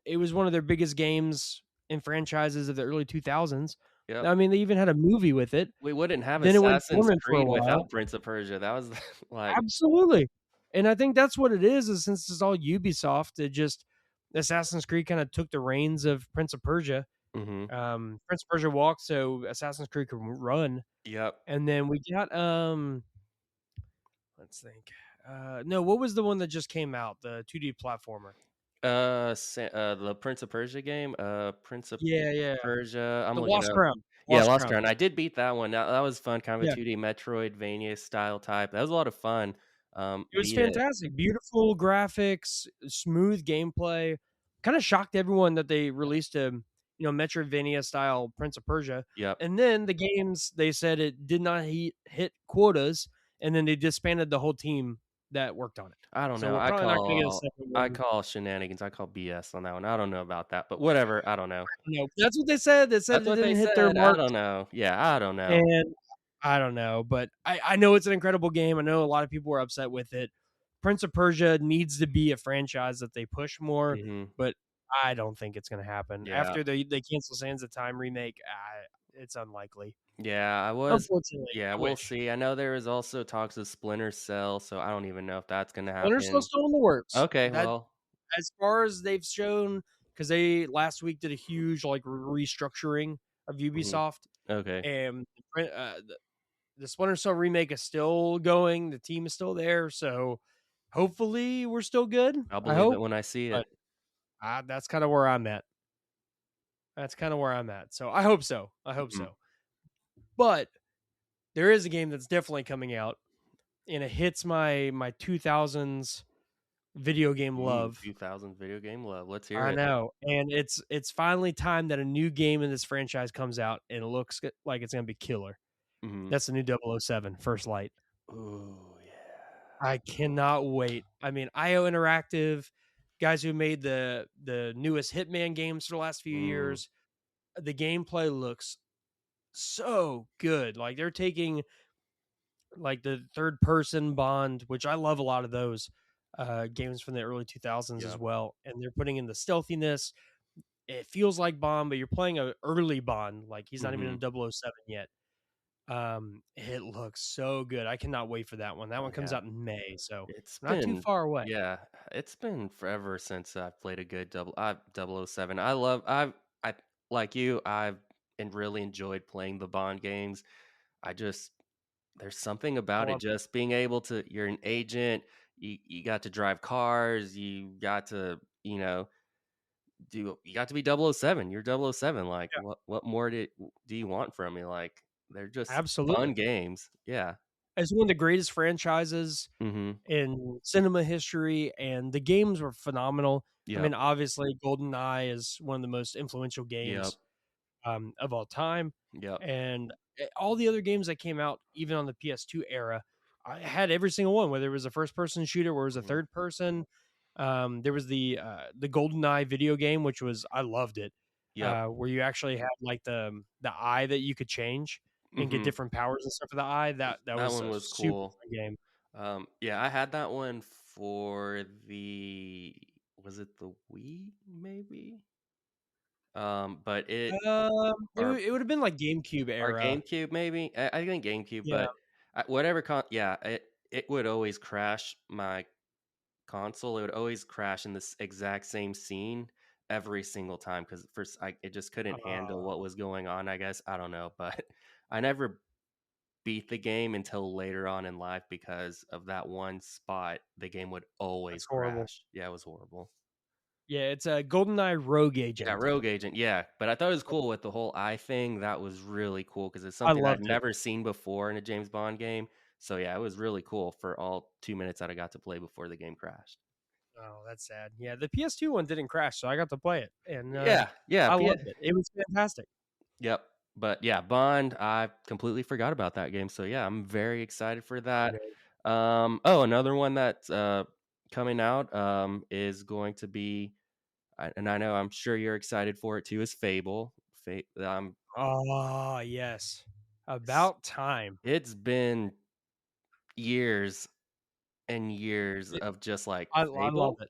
Speaker 1: it was one of their biggest games and franchises of the early 2000s.
Speaker 2: Yep.
Speaker 1: I mean, they even had a movie with it.
Speaker 2: We wouldn't have
Speaker 1: Then it went
Speaker 2: Assassin's
Speaker 1: dormant for a
Speaker 2: Creed
Speaker 1: while.
Speaker 2: without Prince of Persia. That was like
Speaker 1: Absolutely. And I think that's what it is since it's all Ubisoft, it just Assassin's Creed kinda took the reins of Prince of Persia,
Speaker 2: Mhm.
Speaker 1: Prince of Persia walk, so Assassin's Creed can run,
Speaker 2: Yep.
Speaker 1: and then we got, let's think, no, what was the one that just came out, the 2D platformer?
Speaker 2: The Prince of Persia game, Prince of
Speaker 1: Yeah, yeah,
Speaker 2: Persia, I'm
Speaker 1: The
Speaker 2: looking
Speaker 1: Lost
Speaker 2: up.
Speaker 1: Crown,
Speaker 2: Yeah,
Speaker 1: Lost
Speaker 2: Lost
Speaker 1: Crown.
Speaker 2: Crown. I did beat that one. That was fun, kind of a
Speaker 1: Yeah.
Speaker 2: 2D Metroidvania style type. That was a lot of fun.
Speaker 1: It was
Speaker 2: Beat it.
Speaker 1: fantastic. Beautiful graphics, smooth gameplay. Kinda shocked everyone that they released a, Metroidvania style Prince of Persia,
Speaker 2: Yep.
Speaker 1: and then the games, they said it did not hit quotas, and then they disbanded the whole team that worked on it.
Speaker 2: I don't
Speaker 1: So
Speaker 2: know.
Speaker 1: we're probably not gonna get a second
Speaker 2: I
Speaker 1: one.
Speaker 2: call shenanigans. I call BS on that one. I don't know about that, but whatever. I don't know.
Speaker 1: No, that's what they said. They said
Speaker 2: That's
Speaker 1: it
Speaker 2: what they
Speaker 1: didn't hit their
Speaker 2: said. I don't
Speaker 1: marks,
Speaker 2: know. Yeah, I don't know.
Speaker 1: and I don't know, but I know it's an incredible game. I know a lot of people were upset with it. Prince of Persia needs to be a franchise that they push more,
Speaker 2: Mhm.
Speaker 1: but I don't think it's gonna happen.
Speaker 2: Yeah.
Speaker 1: After they cancel Sands of Time remake, it's unlikely.
Speaker 2: Yeah, I was
Speaker 1: Unfortunately,
Speaker 2: yeah,
Speaker 1: I
Speaker 2: we'll
Speaker 1: wish.
Speaker 2: see. I know there is also talks of Splinter Cell, so I don't even know if that's gonna
Speaker 1: Splinter Cell's
Speaker 2: happen.
Speaker 1: still in the works.
Speaker 2: Okay,
Speaker 1: That
Speaker 2: well,
Speaker 1: as far as they've shown, because they last week did a huge, like, restructuring of
Speaker 2: mhm.
Speaker 1: Ubisoft,
Speaker 2: Okay.
Speaker 1: and the Splinter Cell remake is still going, the team is still there, so hopefully we're still good,
Speaker 2: I'll
Speaker 1: I
Speaker 2: believe it
Speaker 1: hope,
Speaker 2: when I see
Speaker 1: but,
Speaker 2: it.
Speaker 1: that's kinda where I'm at. That's kinda where I'm at, so I hope so, I hope
Speaker 2: Mhm.
Speaker 1: so. But there is a game that's definitely coming out, and it hits my 2000s video game
Speaker 2: Ooh,
Speaker 1: love.
Speaker 2: 2000 video game love. Let's hear
Speaker 1: I
Speaker 2: it.
Speaker 1: know, and it's finally time that a new game in this franchise comes out, and it looks like it's gonna be killer.
Speaker 2: Mhm.
Speaker 1: That's the new 007 First Light.
Speaker 2: Ooh, yeah.
Speaker 1: I cannot wait. I mean, IO Interactive, guys who made the newest Hitman games for the last few
Speaker 2: Mm,
Speaker 1: years, the gameplay looks so good. Like, they're taking, like, the third person Bond, which I love a lot of those, games from the early 2000s as
Speaker 2: yep.
Speaker 1: well, and they're putting in the stealthiness. It feels like Bond, but you're playing a early Bond, like, he's not even in
Speaker 2: Mhm.
Speaker 1: 007 yet. It looks so good. I cannot wait for that one. That one comes
Speaker 2: Yeah.
Speaker 1: out in May, so
Speaker 2: It's
Speaker 1: not too
Speaker 2: been
Speaker 1: far away.
Speaker 2: yeah, it's been forever since I've played a good 007. I like you, I've and really enjoyed playing the Bond games. I just there's something
Speaker 1: I
Speaker 2: about it
Speaker 1: love
Speaker 2: just being able to you're an agent, you got to drive cars, you got to, you got to be 007. You're 007. Like
Speaker 1: yeah,
Speaker 2: what more do you want from me? Like they're just
Speaker 1: absolutely.
Speaker 2: fun games. Yeah.
Speaker 1: It's one of the greatest franchises
Speaker 2: Mhm.
Speaker 1: in cinema history, and the games were phenomenal. I
Speaker 2: Yep.
Speaker 1: mean, obviously, GoldenEye is one of the most influential
Speaker 2: Yep.
Speaker 1: games, of all time,
Speaker 2: Yep.
Speaker 1: and, all the other games that came out, even on the PS2 era, I had every single one, whether it was a first person shooter, where it was a
Speaker 2: Mhm.
Speaker 1: third person. There was the GoldenEye video game, which was I loved it,
Speaker 2: Yep.
Speaker 1: where you actually had, like, the eye that you could change and get
Speaker 2: Mhm.
Speaker 1: different powers and stuff for the eye. That
Speaker 2: That
Speaker 1: was
Speaker 2: one
Speaker 1: a
Speaker 2: was
Speaker 1: super
Speaker 2: cool.
Speaker 1: fun game.
Speaker 2: Yeah, I had that one for the was it the Wii maybe? But it or
Speaker 1: It would have been, like, GameCube
Speaker 2: or
Speaker 1: era.
Speaker 2: GameCube maybe? I think GameCube,
Speaker 1: Yeah.
Speaker 2: but yeah, it would always crash my console. It would always crash in this exact same scene every single time because first it just couldn't handle what
Speaker 1: Oh,
Speaker 2: was going on. I guess I don't know, but I never beat the game until later on in life because of that one spot, the game would always
Speaker 1: that's horrible.
Speaker 2: crash. Yeah, it was horrible.
Speaker 1: Yeah, it's a GoldenEye Rogue
Speaker 2: Yeah,
Speaker 1: Agent.
Speaker 2: Rogue Agent, yeah, but I thought it was cool with the whole eye thing, that was really cool because it's
Speaker 1: I
Speaker 2: something I'd
Speaker 1: loved it.
Speaker 2: never seen before in a James Bond game. So, yeah, it was really cool for all 2 minutes that I got to play before the game crashed.
Speaker 1: Oh, that's sad. Yeah, the PS2 one didn't crash, so I got to play it, and,
Speaker 2: Yeah, yeah,
Speaker 1: I
Speaker 2: P
Speaker 1: loved it. It was fantastic.
Speaker 2: Yep, but, yeah, Bond, I completely forgot about that game, so, yeah, I'm very excited for that. Another one that's, coming out, is going to be and I know I'm sure you're excited for it too, is Fable.
Speaker 1: Oh, yes.
Speaker 2: S
Speaker 1: About time.
Speaker 2: it's been years and years
Speaker 1: It
Speaker 2: of just, like,
Speaker 1: I love
Speaker 2: Fable
Speaker 1: it.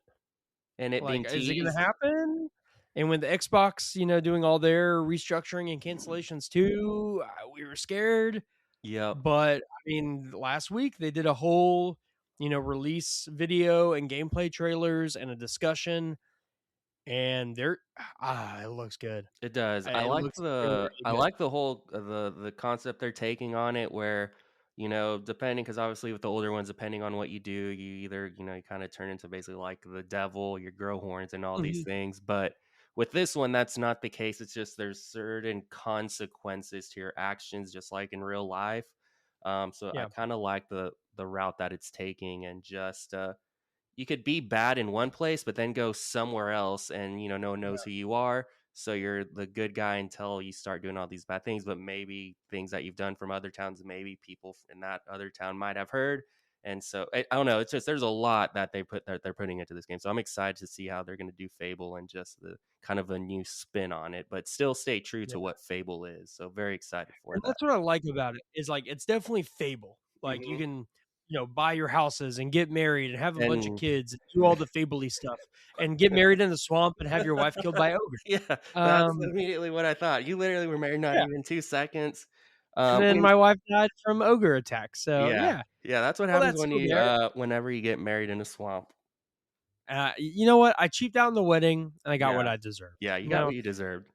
Speaker 2: and it
Speaker 1: Like,
Speaker 2: being
Speaker 1: is it gonna
Speaker 2: teased.
Speaker 1: happen? And with the Xbox, doing all their restructuring and cancellations too, we were scared,
Speaker 2: Yep.
Speaker 1: but, I mean, last week, they did a whole, release video and gameplay trailers and a discussion, and they're it looks good.
Speaker 2: It does.
Speaker 1: It looks really, really
Speaker 2: I
Speaker 1: good.
Speaker 2: like the whole the concept they're taking on it where, depending, because obviously with the older ones, depending on what you do, you either, you kinda turn into basically like the devil, you grow horns and all these
Speaker 1: Mhm.
Speaker 2: things, but with this one, that's not the case. It's just there's certain consequences to your actions just like in real life. So I
Speaker 1: Yeah,
Speaker 2: kinda like the route that it's taking, and just, you could be bad in one place, but then go somewhere else and, no one knows
Speaker 1: yeah.
Speaker 2: who you are. So you're the good guy until you start doing all these bad things, but maybe things that you've done from other towns, maybe people in that other town might have heard. And so I don't know. It's just there's a lot that they're putting into this game. So I'm excited to see how they're going to do Fable and just the kind of a new spin on it, but still stay true
Speaker 1: Yeah,
Speaker 2: to what Fable is. So very excited for
Speaker 1: and
Speaker 2: that.
Speaker 1: that's what I like about it, is, like, it's definitely Fable. Like, you
Speaker 2: Hmm.
Speaker 1: can, buy your houses and get married and have a bunch of
Speaker 2: And
Speaker 1: kids and do all the Fable-y stuff and get married in the swamp and have your wife killed by ogres.
Speaker 2: yeah, that's
Speaker 1: Um,
Speaker 2: immediately what I thought. You literally were married not
Speaker 1: yeah,
Speaker 2: even 2 seconds.
Speaker 1: and then
Speaker 2: When
Speaker 1: my wife died from ogre attacks, so,
Speaker 2: Yeah.
Speaker 1: yeah,
Speaker 2: Yeah, that's what
Speaker 1: all
Speaker 2: happens
Speaker 1: that's
Speaker 2: when
Speaker 1: still there.
Speaker 2: whenever you get married in a swamp.
Speaker 1: You know what? I cheaped out on the wedding, and I got what
Speaker 2: Yeah.
Speaker 1: I deserved.
Speaker 2: Yeah, you got
Speaker 1: No,
Speaker 2: what you deserved.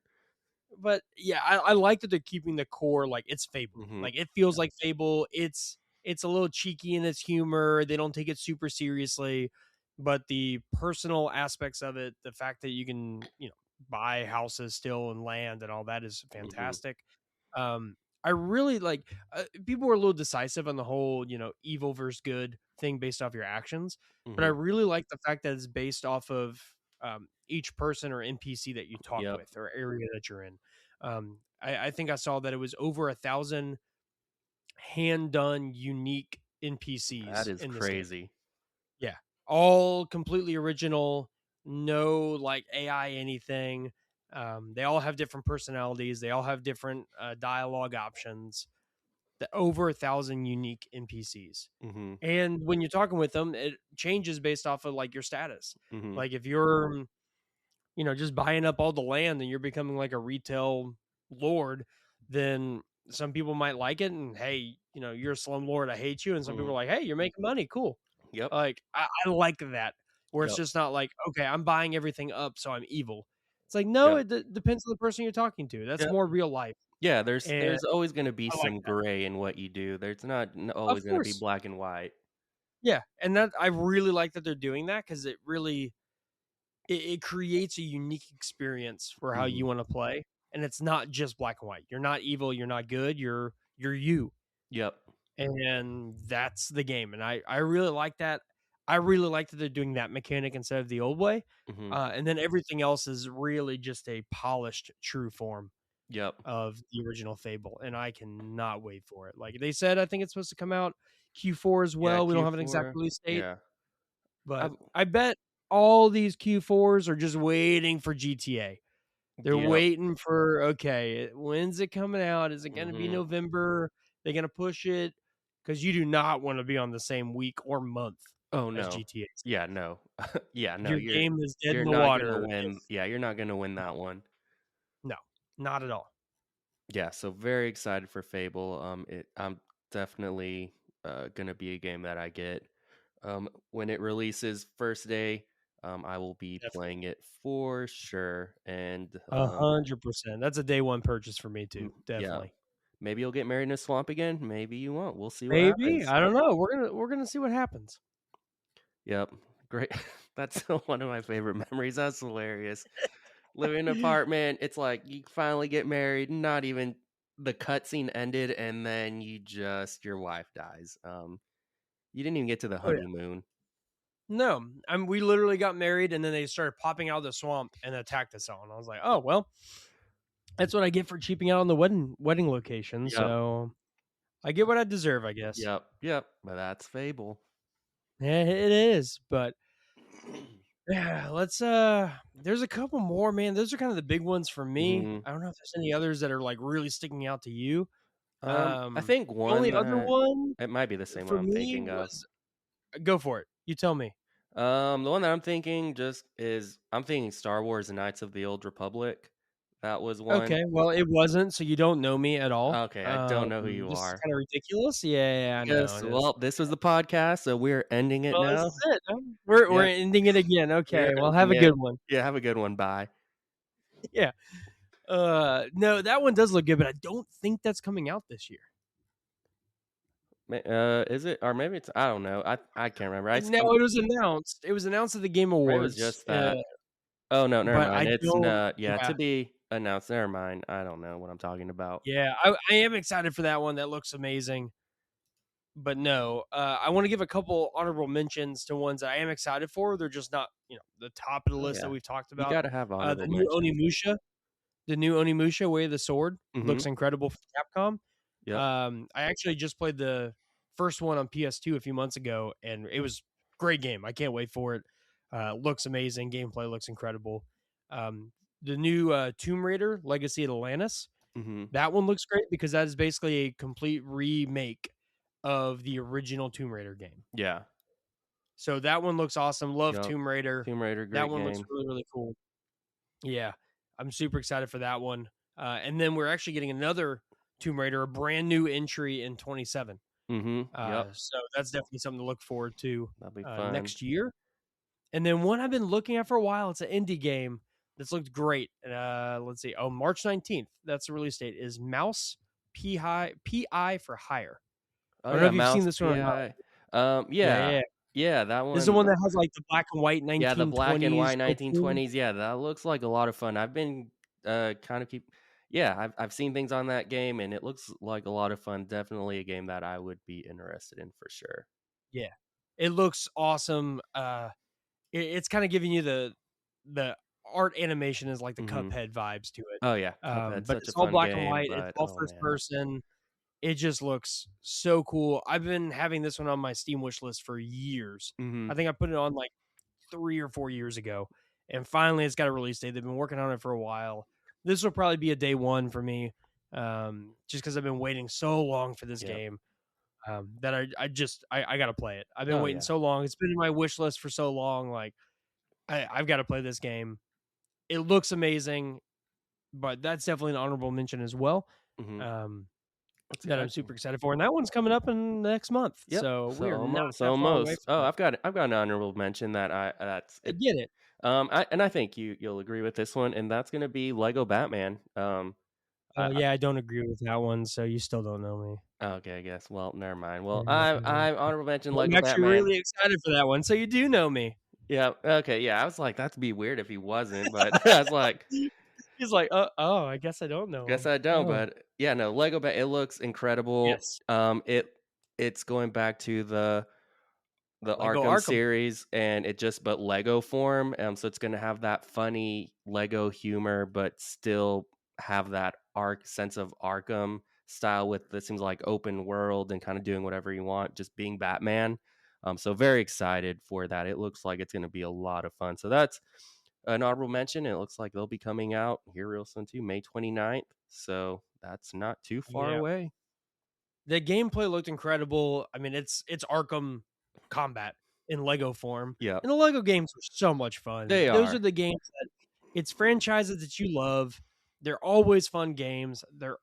Speaker 1: but yeah, I like that they're keeping the core like it's Fable.
Speaker 2: Mhm.
Speaker 1: Like it feels like Fable. It's a little cheeky in its humor. They don't take it super seriously, but the personal aspects of it, the fact that you can, buy houses still and land and all that is
Speaker 2: Mhm.
Speaker 1: fantastic. I really like people were a little decisive on the whole, evil versus good thing based off your actions, but I
Speaker 2: Mhm.
Speaker 1: really like the fact that it's based off of each person or NPC that you talk
Speaker 2: Yep.
Speaker 1: with or area that you're in. I think I saw that it was over 1,000 hand done unique
Speaker 2: That
Speaker 1: NPCs
Speaker 2: is
Speaker 1: in this game.
Speaker 2: crazy.
Speaker 1: Yeah, all completely original, no like AI anything. They all have different personalities. They all have different dialogue options. Over 1,000 unique NPCs.
Speaker 2: Mhm.
Speaker 1: And when you're talking with them, it changes based off of like your status.
Speaker 2: Mhm.
Speaker 1: Like if you're, just buying up all the land and you're becoming like a retail lord, then some people might like it. And hey, you're a slum lord. I hate you. And some people
Speaker 2: Mhm.
Speaker 1: are like, hey, you're making money. Cool.
Speaker 2: Yep.
Speaker 1: Like I like that, where it's
Speaker 2: Yep.
Speaker 1: just not like, okay, I'm buying everything up, so I'm evil. It's like, no,
Speaker 2: Yep.
Speaker 1: it depends on the person you're talking to. That's
Speaker 2: Yep.
Speaker 1: more real life.
Speaker 2: Yeah,
Speaker 1: And
Speaker 2: there's always gonna be
Speaker 1: I like
Speaker 2: some
Speaker 1: that.
Speaker 2: gray in what you do. There's not
Speaker 1: Of
Speaker 2: always gonna be
Speaker 1: course.
Speaker 2: black and white.
Speaker 1: Yeah. And that I really like that they're doing that because it really it creates a unique experience for how you
Speaker 2: Mhm.
Speaker 1: want to play. And it's not just black and white. You're not evil, you're not good, you're you.
Speaker 2: Yep.
Speaker 1: And that's the game. And I really like that. I really like that they're doing that mechanic instead of the old way.
Speaker 2: Mhm.
Speaker 1: And then everything else is really just a polished, true form
Speaker 2: Yep.
Speaker 1: of the original Fable, and I cannot wait for it. Like they said, I think it's supposed to come out Q4 as
Speaker 2: Yeah,
Speaker 1: well. We don't have an exact
Speaker 2: Q4.
Speaker 1: release date,
Speaker 2: Yeah.
Speaker 1: but
Speaker 2: I've
Speaker 1: I bet all these Q4s are just waiting for GTA. They're
Speaker 2: Yep.
Speaker 1: waiting for, okay, when's it coming out? Is it going to be
Speaker 2: Mhm.
Speaker 1: November? They're going to push it because you do not want to be on the same week or month
Speaker 2: Oh,
Speaker 1: as
Speaker 2: no.
Speaker 1: GTA 6.
Speaker 2: Yeah, no. Yeah, no,
Speaker 1: Your game is dead in
Speaker 2: you're
Speaker 1: the
Speaker 2: not gonna
Speaker 1: water
Speaker 2: win.
Speaker 1: if
Speaker 2: Yeah, you're not gonna win that one.
Speaker 1: no, not at all.
Speaker 2: Yeah, so very excited for Fable. I'm definitely gonna be a game that I get. When it releases first day, I will be
Speaker 1: Definitely.
Speaker 2: playing it for sure. And
Speaker 1: 100%. That's a day one purchase for me too.
Speaker 2: yeah,
Speaker 1: Definitely.
Speaker 2: maybe you'll get married in a swamp again. Maybe you won't. We'll see what
Speaker 1: Maybe,
Speaker 2: happens.
Speaker 1: I don't know. We're gonna see what happens.
Speaker 2: Yep, great. That's one of my favorite memories. That's hilarious. Living in an apartment, it's like you finally get married, not even the cutscene ended, and then your wife dies. You didn't even get to the
Speaker 1: Oh, yeah.
Speaker 2: honeymoon.
Speaker 1: No, we literally got married, and then they started popping out of the swamp and attacked us all, and I was like, "Oh, well, that's what I get for cheaping out on the wedding location,
Speaker 2: Yep,
Speaker 1: so I get what I deserve, I guess."
Speaker 2: yep, yep, but that's Fable.
Speaker 1: Yeah, it is, but yeah, there's a couple more, man. Those are kind of the big ones for me.
Speaker 2: Mhm.
Speaker 1: I don't know if there's any others that are, like, really sticking out to you.
Speaker 2: I
Speaker 1: Um,
Speaker 2: think
Speaker 1: the only
Speaker 2: one
Speaker 1: other
Speaker 2: that
Speaker 1: one
Speaker 2: it might be the same one
Speaker 1: for
Speaker 2: I'm
Speaker 1: me
Speaker 2: thinking of.
Speaker 1: was go for it. You tell me.
Speaker 2: The one that I'm thinking just is I'm thinking Star Wars: Knights of the Old Republic. That was one.
Speaker 1: Okay, well, it wasn't, so you don't know me at all.
Speaker 2: Okay, I don't know who you
Speaker 1: This is
Speaker 2: are.
Speaker 1: kinda ridiculous. Yeah, I know
Speaker 2: Yes,
Speaker 1: it is.
Speaker 2: well, this was the podcast, so we're ending it
Speaker 1: Well, this
Speaker 2: now.
Speaker 1: is it, huh? We're
Speaker 2: Yep,
Speaker 1: ending it again.
Speaker 2: we're
Speaker 1: Okay, well, have
Speaker 2: ending
Speaker 1: a
Speaker 2: it.
Speaker 1: good one.
Speaker 2: Yeah, have a good one. Bye.
Speaker 1: Yeah. No, that one does look good, but I don't think that's coming out this year.
Speaker 2: Is it? Or maybe it's, I don't know. I can't remember.
Speaker 1: No, it was announced. It was announced at the Game
Speaker 2: Maybe it was
Speaker 1: Awards,
Speaker 2: just that. Oh, no, never
Speaker 1: but I
Speaker 2: mind. It's
Speaker 1: don't.
Speaker 2: not, yeah,
Speaker 1: Yeah.
Speaker 2: to be announced. Never mind. I don't know what I'm talking about.
Speaker 1: Yeah, I am excited for that one. That looks amazing. But no, I want to give a couple honorable mentions to ones I am excited for. They're just not, the top of the
Speaker 2: Oh,
Speaker 1: list that
Speaker 2: yeah.
Speaker 1: we've talked
Speaker 2: You
Speaker 1: about.
Speaker 2: gotta have
Speaker 1: The
Speaker 2: honorable
Speaker 1: new
Speaker 2: mentions.
Speaker 1: Onimusha Way of the Sword
Speaker 2: Mhm.
Speaker 1: looks incredible from Capcom.
Speaker 2: Yep.
Speaker 1: I actually just played the first one on PS2 a few months ago, and it was a great game. I can't wait for it. Looks amazing. Gameplay looks incredible. The new Tomb Raider Legacy of Atlantis,
Speaker 2: Mhm.
Speaker 1: that one looks great because that is basically a complete remake of the original Tomb Raider game.
Speaker 2: Yeah.
Speaker 1: So that one looks awesome. Love
Speaker 2: Yep.
Speaker 1: Tomb Raider.
Speaker 2: Tomb Raider,
Speaker 1: That
Speaker 2: great
Speaker 1: one looks
Speaker 2: game.
Speaker 1: really, really cool. Yeah, I'm super excited for that one. And then we're actually getting another Tomb Raider, a brand new entry in 27.
Speaker 2: Mhm. Yep.
Speaker 1: So that's definitely something to look forward to
Speaker 2: That'll be fun.
Speaker 1: next year. And then one I've been looking at for a while. It's an indie game that's looked great. Let's see. Oh, March 19th. That's the release date. Is Mouse PI for Hire. I
Speaker 2: Oh,
Speaker 1: don't know
Speaker 2: yeah,
Speaker 1: if you've seen
Speaker 2: Mouse
Speaker 1: this one or not.
Speaker 2: PI.
Speaker 1: Yeah,
Speaker 2: Yeah.
Speaker 1: yeah.
Speaker 2: Yeah, that
Speaker 1: This is the
Speaker 2: one.
Speaker 1: one that has like the black and white
Speaker 2: Yeah, the black and
Speaker 1: 1920s
Speaker 2: white
Speaker 1: cartoon.
Speaker 2: 1920s. Yeah, that looks like a lot of fun. I've been, kind of keep yeah, I've seen things on that game, and it looks like a lot of fun. Definitely a game that I would be interested in for sure.
Speaker 1: Yeah, it looks awesome. It's kind of giving you the art animation is like the
Speaker 2: Mhm.
Speaker 1: Cuphead vibes to it.
Speaker 2: Oh, yeah, Cuphead's
Speaker 1: But
Speaker 2: such a
Speaker 1: it's all
Speaker 2: fun
Speaker 1: black and
Speaker 2: game,
Speaker 1: white. It's
Speaker 2: but,
Speaker 1: all
Speaker 2: oh,
Speaker 1: first
Speaker 2: man.
Speaker 1: person. It just looks so cool. I've been having this one on my Steam wish list for years. I
Speaker 2: Mhm.
Speaker 1: think I put it on like 3 or 4 years ago, and finally it's got a release date. They've been working on it for a while. This will probably be a day one for me, just because I've been waiting so long for this
Speaker 2: Yep.
Speaker 1: game. That I gotta play it. I've been
Speaker 2: Oh,
Speaker 1: waiting
Speaker 2: yeah.
Speaker 1: so long. It's been in my wish list for so long. Like I've got to play this game. It looks amazing, but that's definitely an honorable mention as well.
Speaker 2: Mhm.
Speaker 1: Um,
Speaker 2: That's
Speaker 1: that I'm
Speaker 2: exciting.
Speaker 1: super excited for, and that one's coming up in next month.
Speaker 2: Yep.
Speaker 1: So
Speaker 2: So
Speaker 1: we are not
Speaker 2: almost,
Speaker 1: that far away
Speaker 2: almost. Oh,
Speaker 1: from it.
Speaker 2: I've got an honorable mention that that's
Speaker 1: I
Speaker 2: it.
Speaker 1: get it.
Speaker 2: I think you'll agree with this one, and that's gonna be Lego Batman. I
Speaker 1: Yeah, I don't agree with that one. So you still don't know me.
Speaker 2: Okay, I guess. Well, never mind. Well,
Speaker 1: Mhm.
Speaker 2: I honorable mention
Speaker 1: I'm
Speaker 2: Lego
Speaker 1: actually
Speaker 2: Batman.
Speaker 1: really excited for that one. So you do know me.
Speaker 2: Yeah. Okay. Yeah. I was like, that'd be weird if he wasn't, but I was like,
Speaker 1: He's like, oh, I guess I don't know
Speaker 2: guess
Speaker 1: him.
Speaker 2: I don't.
Speaker 1: Oh,
Speaker 2: But yeah, no, Lego Bat. It looks incredible.
Speaker 1: yes,
Speaker 2: It's going back to the
Speaker 1: Lego
Speaker 2: Arkham
Speaker 1: Arkham.
Speaker 2: series, and it just but Lego form. So it's gonna have that funny Lego humor, but still have that arc sense of Arkham style with this seems like open world and kind of doing whatever you want, just being Batman. So very excited for that. It looks like it's gonna be a lot of fun. So that's an honorable mention. It looks like they'll be coming out here real soon too, May 29th. So that's not too far
Speaker 1: Yeah.
Speaker 2: away.
Speaker 1: The gameplay looked incredible. I mean, it's Arkham combat in Lego form,
Speaker 2: Yeah,
Speaker 1: and the Lego games are so much fun.
Speaker 2: they
Speaker 1: Those are
Speaker 2: are.
Speaker 1: the games that it's franchises that you love. They're always fun games. They're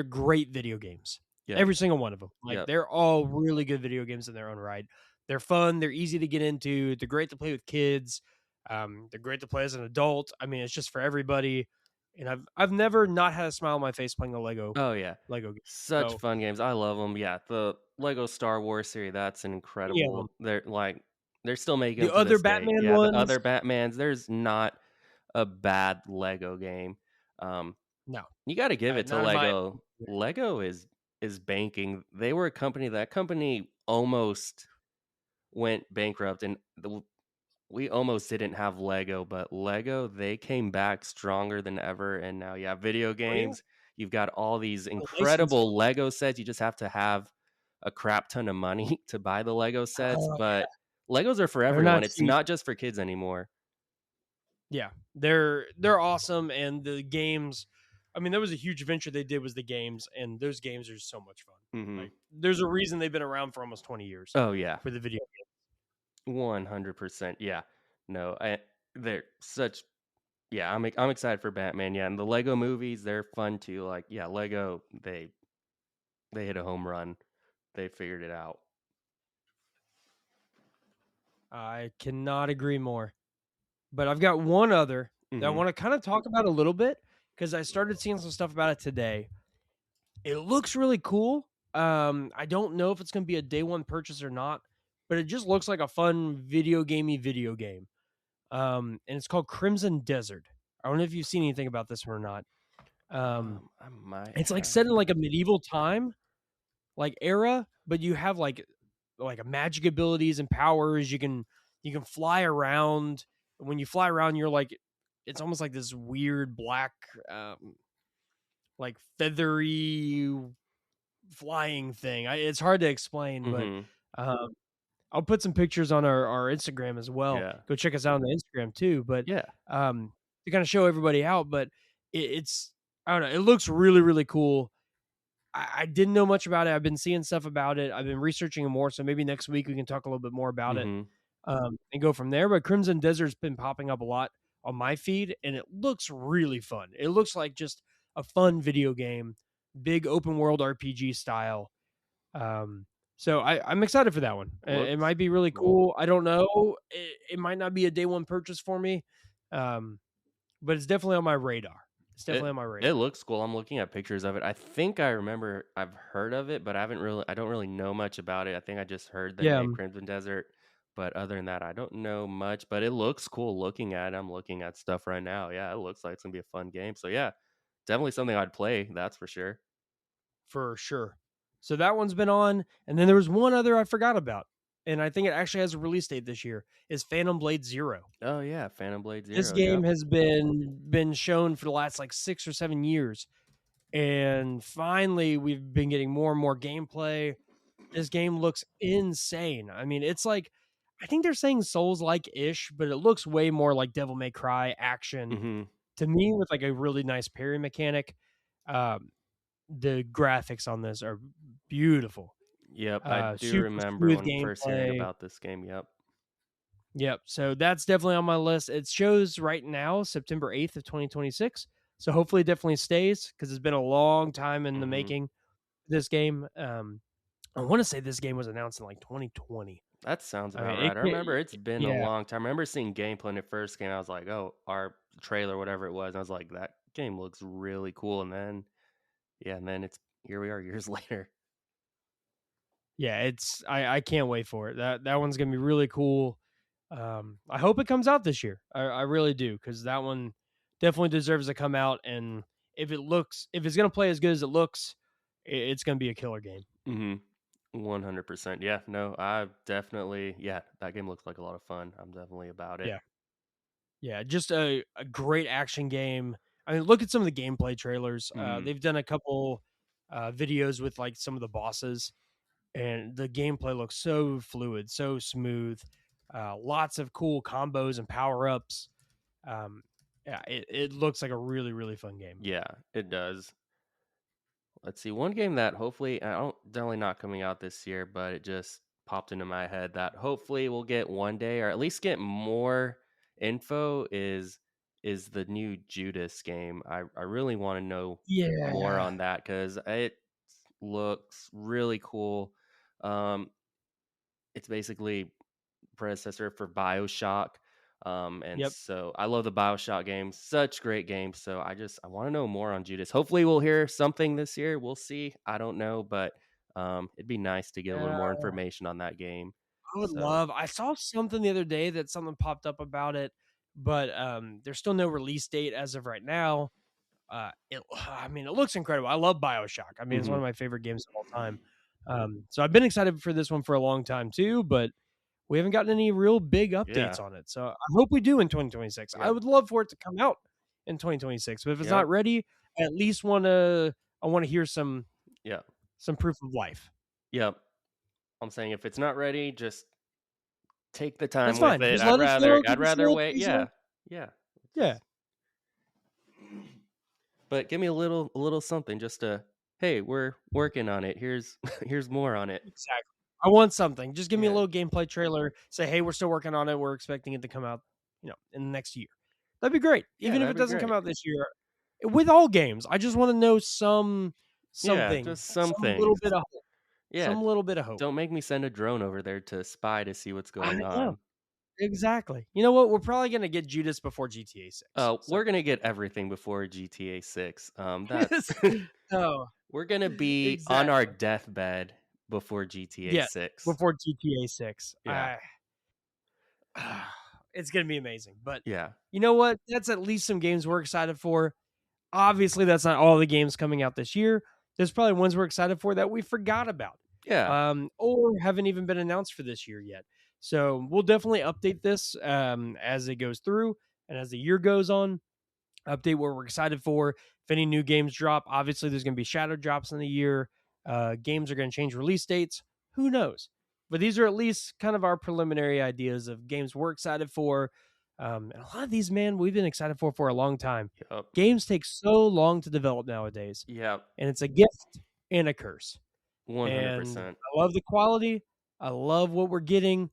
Speaker 1: great video games.
Speaker 2: Yep.
Speaker 1: Every single one of them. Like
Speaker 2: Yep.
Speaker 1: they're all really good video games in their own right. They're fun. They're easy to get into. They're great to play with kids. They're great to play as an adult. I mean, it's just for everybody. And I've never not had a smile on my face playing a
Speaker 2: Oh, yeah.
Speaker 1: Lego game.
Speaker 2: Such
Speaker 1: So
Speaker 2: fun games. I love them. Yeah, the Lego Star Wars series, that's an
Speaker 1: any of them.
Speaker 2: incredible they're still making
Speaker 1: The
Speaker 2: them to
Speaker 1: other
Speaker 2: this day.
Speaker 1: Batman
Speaker 2: Yeah, the
Speaker 1: ones,
Speaker 2: other Batmans, there's not a bad Lego game. Um,
Speaker 1: no,
Speaker 2: you gotta give it to
Speaker 1: not in my
Speaker 2: Lego. Lego is banking. They were a company that company almost went bankrupt, and we almost didn't have Lego, but Lego, they came back stronger than ever, and now, yeah, video
Speaker 1: oh, yeah,
Speaker 2: games, you've got all these
Speaker 1: the licensed
Speaker 2: incredible
Speaker 1: ones.
Speaker 2: Lego sets, you just have to have a crap ton of money to buy the Lego sets,
Speaker 1: Oh,
Speaker 2: but Legos are for
Speaker 1: they're
Speaker 2: everyone,
Speaker 1: not
Speaker 2: it's
Speaker 1: cheap.
Speaker 2: not just for kids anymore.
Speaker 1: Yeah, they're awesome, and the games I mean, there was a huge venture they did was the games, and those games are so much fun.
Speaker 2: Mhm.
Speaker 1: Like, there's a reason they've been around for almost 20 years
Speaker 2: Oh, yeah.
Speaker 1: for the video game.
Speaker 2: 100%, yeah. No, they're such Yeah, I'm excited for Batman. Yeah, and the Lego movies, they're fun too. Like, yeah, Lego, they hit a home run. They figured it out.
Speaker 1: I cannot agree more. But I've got one other that I
Speaker 2: Mhm.
Speaker 1: wanna kinda talk about a little bit because I started seeing some stuff about it today. It looks really cool. I don't know if it's gonna be a day one purchase or not, but it just looks like a fun video game. And it's called Crimson Desert. I don't know if you've seen anything about this one or not. Um,
Speaker 2: I might
Speaker 1: it's like
Speaker 2: have.
Speaker 1: set in like a medieval time, like era, but you have like a magic abilities and powers. You can fly around. When you fly around, you're like it's almost like this weird black, like feathery flying thing. It's hard to explain, but
Speaker 2: Mhm.
Speaker 1: um, I'll put some pictures on our Instagram as well.
Speaker 2: Yeah.
Speaker 1: Go check us out on the Instagram too. But
Speaker 2: Yeah.
Speaker 1: to kind of show everybody out, but it's I don't know. It looks really really cool. I didn't know much about it. I've been seeing stuff about it. I've been researching it more. So maybe next week we can talk a little bit more about it
Speaker 2: Mhm.
Speaker 1: and go from there. But Crimson Desert's been popping up a lot on my feed, and it looks really fun. It looks like just a fun video game, big open world RPG style. Um, so I'm excited for that one. It
Speaker 2: Looks
Speaker 1: might be really
Speaker 2: cool.
Speaker 1: cool. I don't know. It might not be a day one purchase for me, um, but it's definitely on my radar. It's
Speaker 2: It
Speaker 1: definitely on my
Speaker 2: it
Speaker 1: radar
Speaker 2: looks cool. I'm looking at pictures of it. I think I remember I've heard of it, but I don't really know much about it. I think I just heard the
Speaker 1: Yeah,
Speaker 2: name Crimson Desert, but other than that, I don't know much, but it looks cool looking at it. I'm looking at stuff right now. Yeah, it looks like it's gonna be a fun game. So yeah, definitely something I'd play, that's for sure.
Speaker 1: for sure. So that one's been on, and then there was one other I forgot about, and I think it actually has a release date this year. Is Phantom Blade Zero.
Speaker 2: Oh yeah, Phantom Blade
Speaker 1: This
Speaker 2: Zero.
Speaker 1: game
Speaker 2: Yep.
Speaker 1: has been shown for the last like 6 or 7 years, and finally we've been getting more and more gameplay. This game looks insane. I mean, it's like I think they're saying Souls like ish, but it looks way more like Devil May Cry action
Speaker 2: Mhm.
Speaker 1: to me with like a really nice parry mechanic. Um, the graphics on this are beautiful.
Speaker 2: Yep, I do
Speaker 1: Super
Speaker 2: remember
Speaker 1: smooth
Speaker 2: when first hearing
Speaker 1: gameplay.
Speaker 2: about this game. Yep.
Speaker 1: Yep. So that's definitely on my list. It shows right now September 8th of 2026. So hopefully it definitely stays because it's been a long time in the
Speaker 2: Mhm.
Speaker 1: making. This game. I want to say this game was announced in like 2020.
Speaker 2: That sounds
Speaker 1: I
Speaker 2: about
Speaker 1: mean,
Speaker 2: right. I remember it's been a
Speaker 1: yeah,
Speaker 2: long time. I remember seeing gameplay when it first came. I was like, "Oh, our trailer, whatever it was." And I was like, "That game looks really cool." And then, yeah, and then it's here we are years later.
Speaker 1: yeah. It's I can't wait for it. That one's gonna be really cool. I hope it comes out this year. I really do because that one definitely deserves to come out. And if it's gonna play as good as it looks, it's gonna be a killer game.
Speaker 2: Mhm. 100%. Yeah, no, I definitely yeah, that game looks like a lot of fun. I'm definitely about it.
Speaker 1: Yeah. Yeah, just a great action game. I mean, look at some of the gameplay trailers.
Speaker 2: Mhm.
Speaker 1: They've done a couple videos with like some of the bosses, and the gameplay looks so fluid, so smooth. Lots of cool combos and power ups. Um, yeah, it looks like a really really fun game.
Speaker 2: Yeah, it does. Let's see. One game that hopefully I don't definitely not coming out this year, but it just popped into my head that hopefully we'll get one day or at least get more info is the new Judas game. I really want to know more
Speaker 1: Yeah.
Speaker 2: on that cuz it looks really cool. Um it's basically predecessor for BioShock. And
Speaker 1: Yep.
Speaker 2: so I love the BioShock games, such great games. So I want to know more on Judas. Hopefully we'll hear something this year. We'll see. I don't know, but it'd be nice to get a little
Speaker 1: Yeah.
Speaker 2: more information on that game.
Speaker 1: I would
Speaker 2: So
Speaker 1: love. I saw something the other day that something popped up about it, but there's still no release date as of right now. I mean, it looks incredible. I love BioShock. I mean, it's one
Speaker 2: mhm.
Speaker 1: of my favorite games of all time. So I've been excited for this one for a long time too, but we haven't gotten any real big
Speaker 2: Yeah.
Speaker 1: updates on it. So I hope we do in 2026. I
Speaker 2: Yep.
Speaker 1: would love for it to come out in 2026, but if it's not
Speaker 2: Yep.
Speaker 1: ready, I at least I want to hear
Speaker 2: Yep.
Speaker 1: some proof of life.
Speaker 2: Yep. I'm saying if it's not ready, just take the
Speaker 1: That's
Speaker 2: time with
Speaker 1: fine.
Speaker 2: it.
Speaker 1: Just let us know.
Speaker 2: I'd
Speaker 1: Keep us in
Speaker 2: rather
Speaker 1: the
Speaker 2: wait.
Speaker 1: teaser.
Speaker 2: Yeah. Yeah.
Speaker 1: Yeah,
Speaker 2: Just but give me a little something just to, "Hey, we're working on it. Here's here's more on it."
Speaker 1: exactly. I want something. Just give me a
Speaker 2: Yeah.
Speaker 1: little gameplay trailer. Say, hey, we're still working on it. We're expecting it to come out, in the next year. That'd be great.
Speaker 2: Yeah,
Speaker 1: Even if
Speaker 2: that'd
Speaker 1: it
Speaker 2: be
Speaker 1: doesn't come
Speaker 2: great.
Speaker 1: out this year. With all games, I just wanna know
Speaker 2: Yeah,
Speaker 1: something,
Speaker 2: just some
Speaker 1: some little
Speaker 2: things.
Speaker 1: bit of hope,
Speaker 2: Yeah,
Speaker 1: some little bit of hope.
Speaker 2: don't make me send a drone over there to spy to see what's
Speaker 1: I
Speaker 2: going
Speaker 1: know.
Speaker 2: on.
Speaker 1: Exactly. You know what? We're probably gonna get Judas before GTA 6,
Speaker 2: Oh,
Speaker 1: so
Speaker 2: we're gonna get everything before GTA 6. That's
Speaker 1: Oh,
Speaker 2: we're gonna be on our
Speaker 1: exactly.
Speaker 2: deathbed before GTA
Speaker 1: Yes,
Speaker 2: 6.
Speaker 1: before GTA 6.
Speaker 2: Yeah,
Speaker 1: It's gonna be amazing, but
Speaker 2: yeah,
Speaker 1: you know what? That's at least some games we're excited for. Obviously, that's not all the games coming out this year. There's probably ones we're excited for that we forgot about,
Speaker 2: yeah,
Speaker 1: or haven't even been announced for this year yet. So we'll definitely update this as it goes through and as the year goes on. Update what we're excited for. If any new games drop, obviously there's going to be shadow drops in the year. Games are going to change release dates. Who knows? But these are at least kind of our preliminary ideas of games we're excited for. And a lot of these, man, we've been excited for a long time.
Speaker 2: yep,
Speaker 1: Games take so long to develop nowadays,
Speaker 2: yep,
Speaker 1: and it's a gift and a curse. And
Speaker 2: 100%.
Speaker 1: I love the quality. I love what we're getting,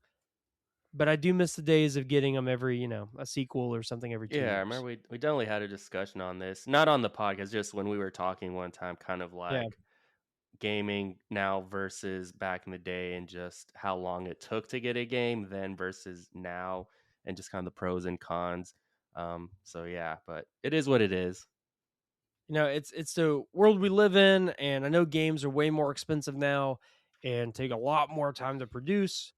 Speaker 1: but I do miss the days of getting them every, a sequel or something every 2
Speaker 2: Yeah, I
Speaker 1: years.
Speaker 2: remember we definitely had a discussion on this. Not on the podcast, just when we were talking one time, kind of
Speaker 1: Yeah.
Speaker 2: like gaming now versus back in the day and just how long it took to get a game then versus now and just kind of the pros and cons. So yeah, but it is what it is.
Speaker 1: It's the world we live in, and I know games are way more expensive now and take a lot more time to produce.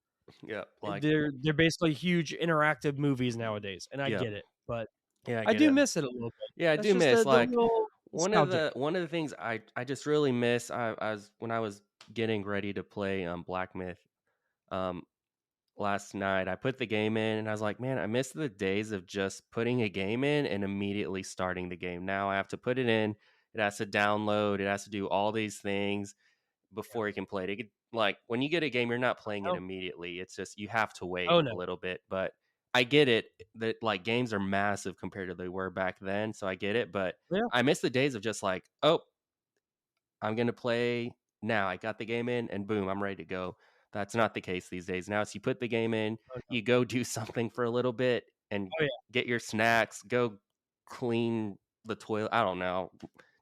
Speaker 2: Yep, like
Speaker 1: They're basically huge interactive movies nowadays, and I
Speaker 2: yep.
Speaker 1: get it, but
Speaker 2: Yeah, I
Speaker 1: I
Speaker 2: get
Speaker 1: do
Speaker 2: it.
Speaker 1: miss it a little bit.
Speaker 2: Yeah, I
Speaker 1: That's
Speaker 2: do
Speaker 1: just
Speaker 2: miss
Speaker 1: the
Speaker 2: like
Speaker 1: little nostalgic.
Speaker 2: one of the things I just really miss I was when I was getting ready to play Black Myth um last night. I put the game in and I was like, man, I miss the days of just putting a game in and immediately starting the game. Now I have to put it in, it has to download, it has to do all these things
Speaker 1: Yeah.
Speaker 2: before you can play it. Like when you get a game, you're not playing it
Speaker 1: Oh,
Speaker 2: immediately. It's just you have to wait
Speaker 1: oh,
Speaker 2: a
Speaker 1: no.
Speaker 2: little bit. But I get it that like games are massive compared to they were back then. So I get it. But
Speaker 1: Yeah.
Speaker 2: I miss the days of just like, oh, I'm gonna play now. I got the game in and boom, I'm ready to go. That's not the case these days. Now it's you put the game in,
Speaker 1: Oh, no.
Speaker 2: you go do something for a little bit and
Speaker 1: Oh, yeah.
Speaker 2: get your snacks, go clean the toilet. I don't know.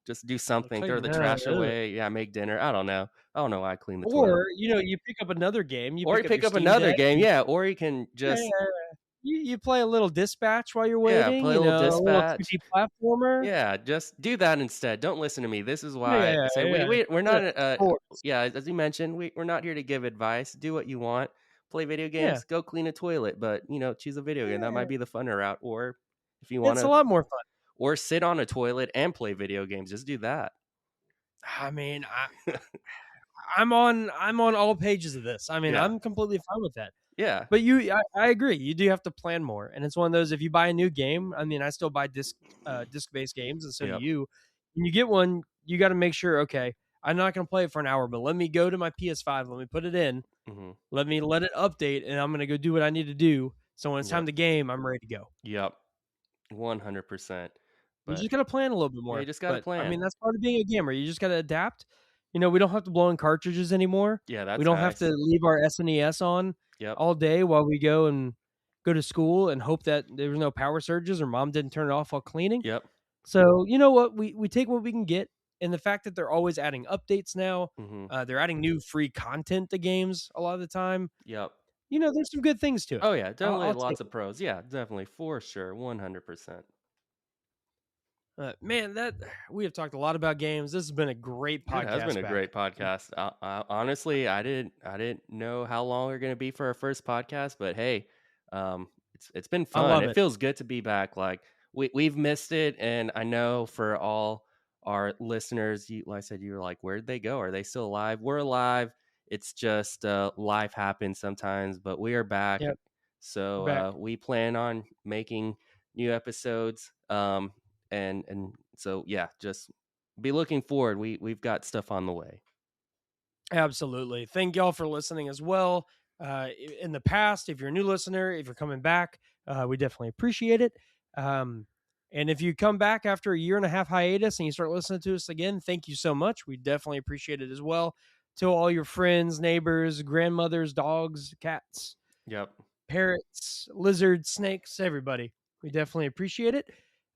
Speaker 2: Just do
Speaker 1: Yeah,
Speaker 2: something, throw
Speaker 1: clean
Speaker 2: the
Speaker 1: ugh.
Speaker 2: trash away. Yeah, make dinner. I don't know. I don't know why I clean the toilet.
Speaker 1: Or, you pick up another game, you
Speaker 2: Or you
Speaker 1: pick up
Speaker 2: pick
Speaker 1: your
Speaker 2: up
Speaker 1: Steam
Speaker 2: another
Speaker 1: Deck,
Speaker 2: game.
Speaker 1: and
Speaker 2: Yeah, or you can
Speaker 1: yeah,
Speaker 2: just
Speaker 1: yeah, you play a little Dispatch while you're
Speaker 2: yeah,
Speaker 1: waiting,
Speaker 2: play a little
Speaker 1: a little
Speaker 2: dispatch.
Speaker 1: 2D platformer.
Speaker 2: Yeah, just do that instead. Don't listen to me. This is
Speaker 1: Yeah,
Speaker 2: why
Speaker 1: yeah,
Speaker 2: I say
Speaker 1: yeah,
Speaker 2: we're
Speaker 1: yeah.
Speaker 2: not
Speaker 1: Of course.
Speaker 2: yeah, as you mentioned, we're not here to give advice. Do what you want. Play video
Speaker 1: Yeah.
Speaker 2: games, go clean a toilet, but choose a video game. That
Speaker 1: Yeah.
Speaker 2: might be the funner route. Or if you want
Speaker 1: It's a
Speaker 2: to
Speaker 1: lot more fun.
Speaker 2: or sit on a toilet and play video games, just do that.
Speaker 1: I mean, I'm on all pages of this. I mean,
Speaker 2: Yeah.
Speaker 1: I'm completely fine with that.
Speaker 2: Yeah.
Speaker 1: But I agree. You do have to plan more, and it's one of those. If you buy a new game, I mean, I still buy disc-based games, and so do
Speaker 2: Yep.
Speaker 1: you. When you get one, you got to make sure. Okay, I'm not going to play it for an hour, but let me go to my PS5. Let me put it in.
Speaker 2: Mhm.
Speaker 1: Let me let it update, and I'm going to go do what I need to do. So when it's time
Speaker 2: Yep.
Speaker 1: to game, I'm ready to go.
Speaker 2: Yep. 100%.
Speaker 1: You
Speaker 2: But
Speaker 1: just gotta plan a little bit
Speaker 2: yeah, you
Speaker 1: more,
Speaker 2: just got to
Speaker 1: but, I
Speaker 2: plan.
Speaker 1: mean, that's part of being a gamer, you just gotta adapt. We don't have to blow in cartridges anymore.
Speaker 2: Yeah,
Speaker 1: We
Speaker 2: that's
Speaker 1: don't have to
Speaker 2: nice.
Speaker 1: leave our SNES on
Speaker 2: Yep.
Speaker 1: all day while we go to school and hope that there was no power surges or mom didn't turn it off while cleaning.
Speaker 2: Yep.
Speaker 1: So, you know what? We take what we can get, and the fact that they're always adding updates now,
Speaker 2: Mhm.
Speaker 1: they're adding new free content to games a lot of the time,
Speaker 2: Yep.
Speaker 1: there's some good things to it.
Speaker 2: Oh yeah, definitely
Speaker 1: I'll take
Speaker 2: lots of pros. Yeah, definitely for sure, 100%.
Speaker 1: Man, that we have talked a lot about games. This has been a great
Speaker 2: It has been
Speaker 1: podcast
Speaker 2: a
Speaker 1: back.
Speaker 2: great podcast. Honestly, I didn't know how long we're gonna be for our first podcast, but hey, it's been
Speaker 1: I
Speaker 2: fun.
Speaker 1: love
Speaker 2: It
Speaker 1: it.
Speaker 2: feels good to be back. Like we've missed it, and I know for all our listeners, like I said, you were like, where'd they go? Are they still alive? We're alive. It's just life happens sometimes, but we are back.
Speaker 1: Yep, we're
Speaker 2: So
Speaker 1: back.
Speaker 2: we plan on making new episodes. And so yeah, just be looking forward. We've got stuff on the way.
Speaker 1: Absolutely. Thank y'all for listening as well. In the past, if you're a new listener, if you're coming back, we definitely appreciate it. Um, and if you come back after a year and a half hiatus and you start listening to us again, thank you so much. We definitely appreciate it as well. To all your friends, neighbors, grandmothers, dogs, cats,
Speaker 2: Yep.
Speaker 1: parrots, lizards, snakes, everybody. We definitely appreciate it.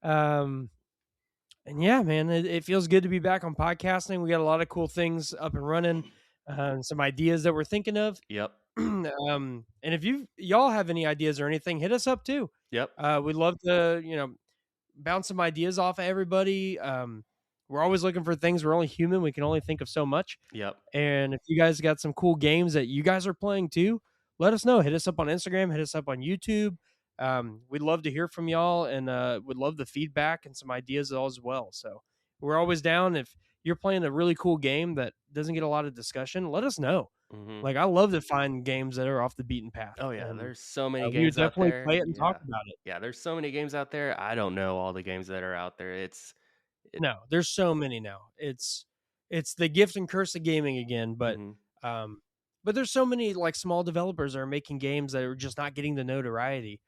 Speaker 1: Um, and yeah, man, it feels good to be back on podcasting. We got a lot of cool things up and running, some ideas that we're thinking of.
Speaker 2: Yep.
Speaker 1: And if y'all have any ideas or anything, hit us up too.
Speaker 2: Yep.
Speaker 1: We'd love to, bounce some ideas off of everybody. We're always looking for things. We're only human. We can only think of so much.
Speaker 2: Yep.
Speaker 1: And if you guys got some cool games that you guys are playing too, let us know. Hit us up on Instagram. Hit us up on YouTube. We'd love to hear from y'all, and would love the feedback and some ideas as well. So we're always down. If you're playing a really cool game that doesn't get a lot of discussion, let us know.
Speaker 2: Mhm.
Speaker 1: Like, I love to find games that are off the beaten path,
Speaker 2: Oh, yeah,
Speaker 1: and
Speaker 2: there's so many
Speaker 1: we would
Speaker 2: games out
Speaker 1: definitely
Speaker 2: there.
Speaker 1: play it and talk
Speaker 2: Yeah.
Speaker 1: about it.
Speaker 2: Yeah, there's so many games out there. I don't know all the games that are out there. It
Speaker 1: No, there's so many now. It's the gift and curse of gaming again,
Speaker 2: Mhm.
Speaker 1: um but there's so many like small developers that are making games that are just not getting the notoriety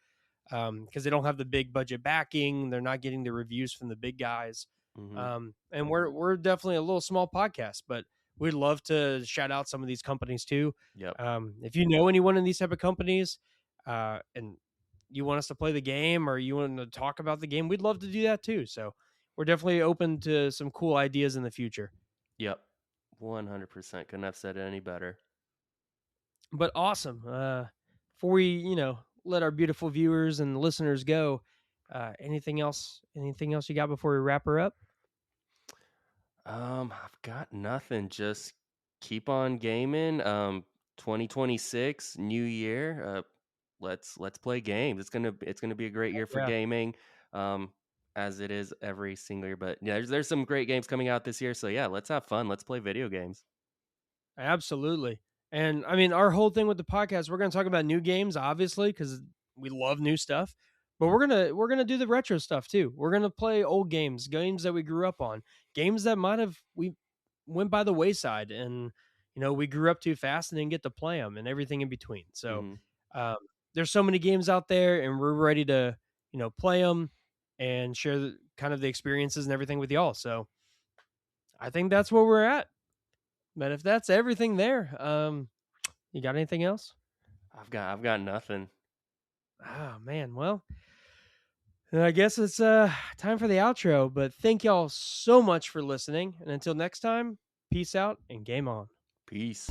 Speaker 1: because they don't have the big budget backing. They're not getting the reviews from the big guys.
Speaker 2: Mhm.
Speaker 1: And we're definitely a little small podcast, but we'd love to shout out some of these companies too.
Speaker 2: Yep.
Speaker 1: If you know anyone in these type of companies, and you want us to play the game or you want to talk about the game, we'd love to do that too. So we're definitely open to some cool ideas in the future.
Speaker 2: Yep. 100%. Couldn't have said it any better.
Speaker 1: But awesome. Before we, let our beautiful viewers and listeners go, anything else? Anything else you got before we wrap her up?
Speaker 2: I've got nothing. Just keep on gaming. 2026, new year. Let's play games. It's gonna be a great year for
Speaker 1: Yeah,
Speaker 2: gaming. Um, as it is every single year. But yeah, there's some great games coming out this year. So yeah, let's have fun. Let's play video games.
Speaker 1: absolutely. And I mean, our whole thing with the podcast, we're going to talk about new games, obviously, because we love new stuff. But we're gonna do the retro stuff too. We're gonna play old games, games that we grew up on, games that might have we went by the wayside, and we grew up too fast and didn't get to play them, and everything in between. So
Speaker 2: Hmm.
Speaker 1: um, there's so many games out there, and we're ready to play them and share kind of the experiences and everything with y'all. So I think that's where we're at. But if that's everything there, you got anything else?
Speaker 2: I've got nothing.
Speaker 1: Oh man, well, then I guess it's time for the outro. But thank y'all so much for listening, and until next time, peace out and game on.
Speaker 2: Peace.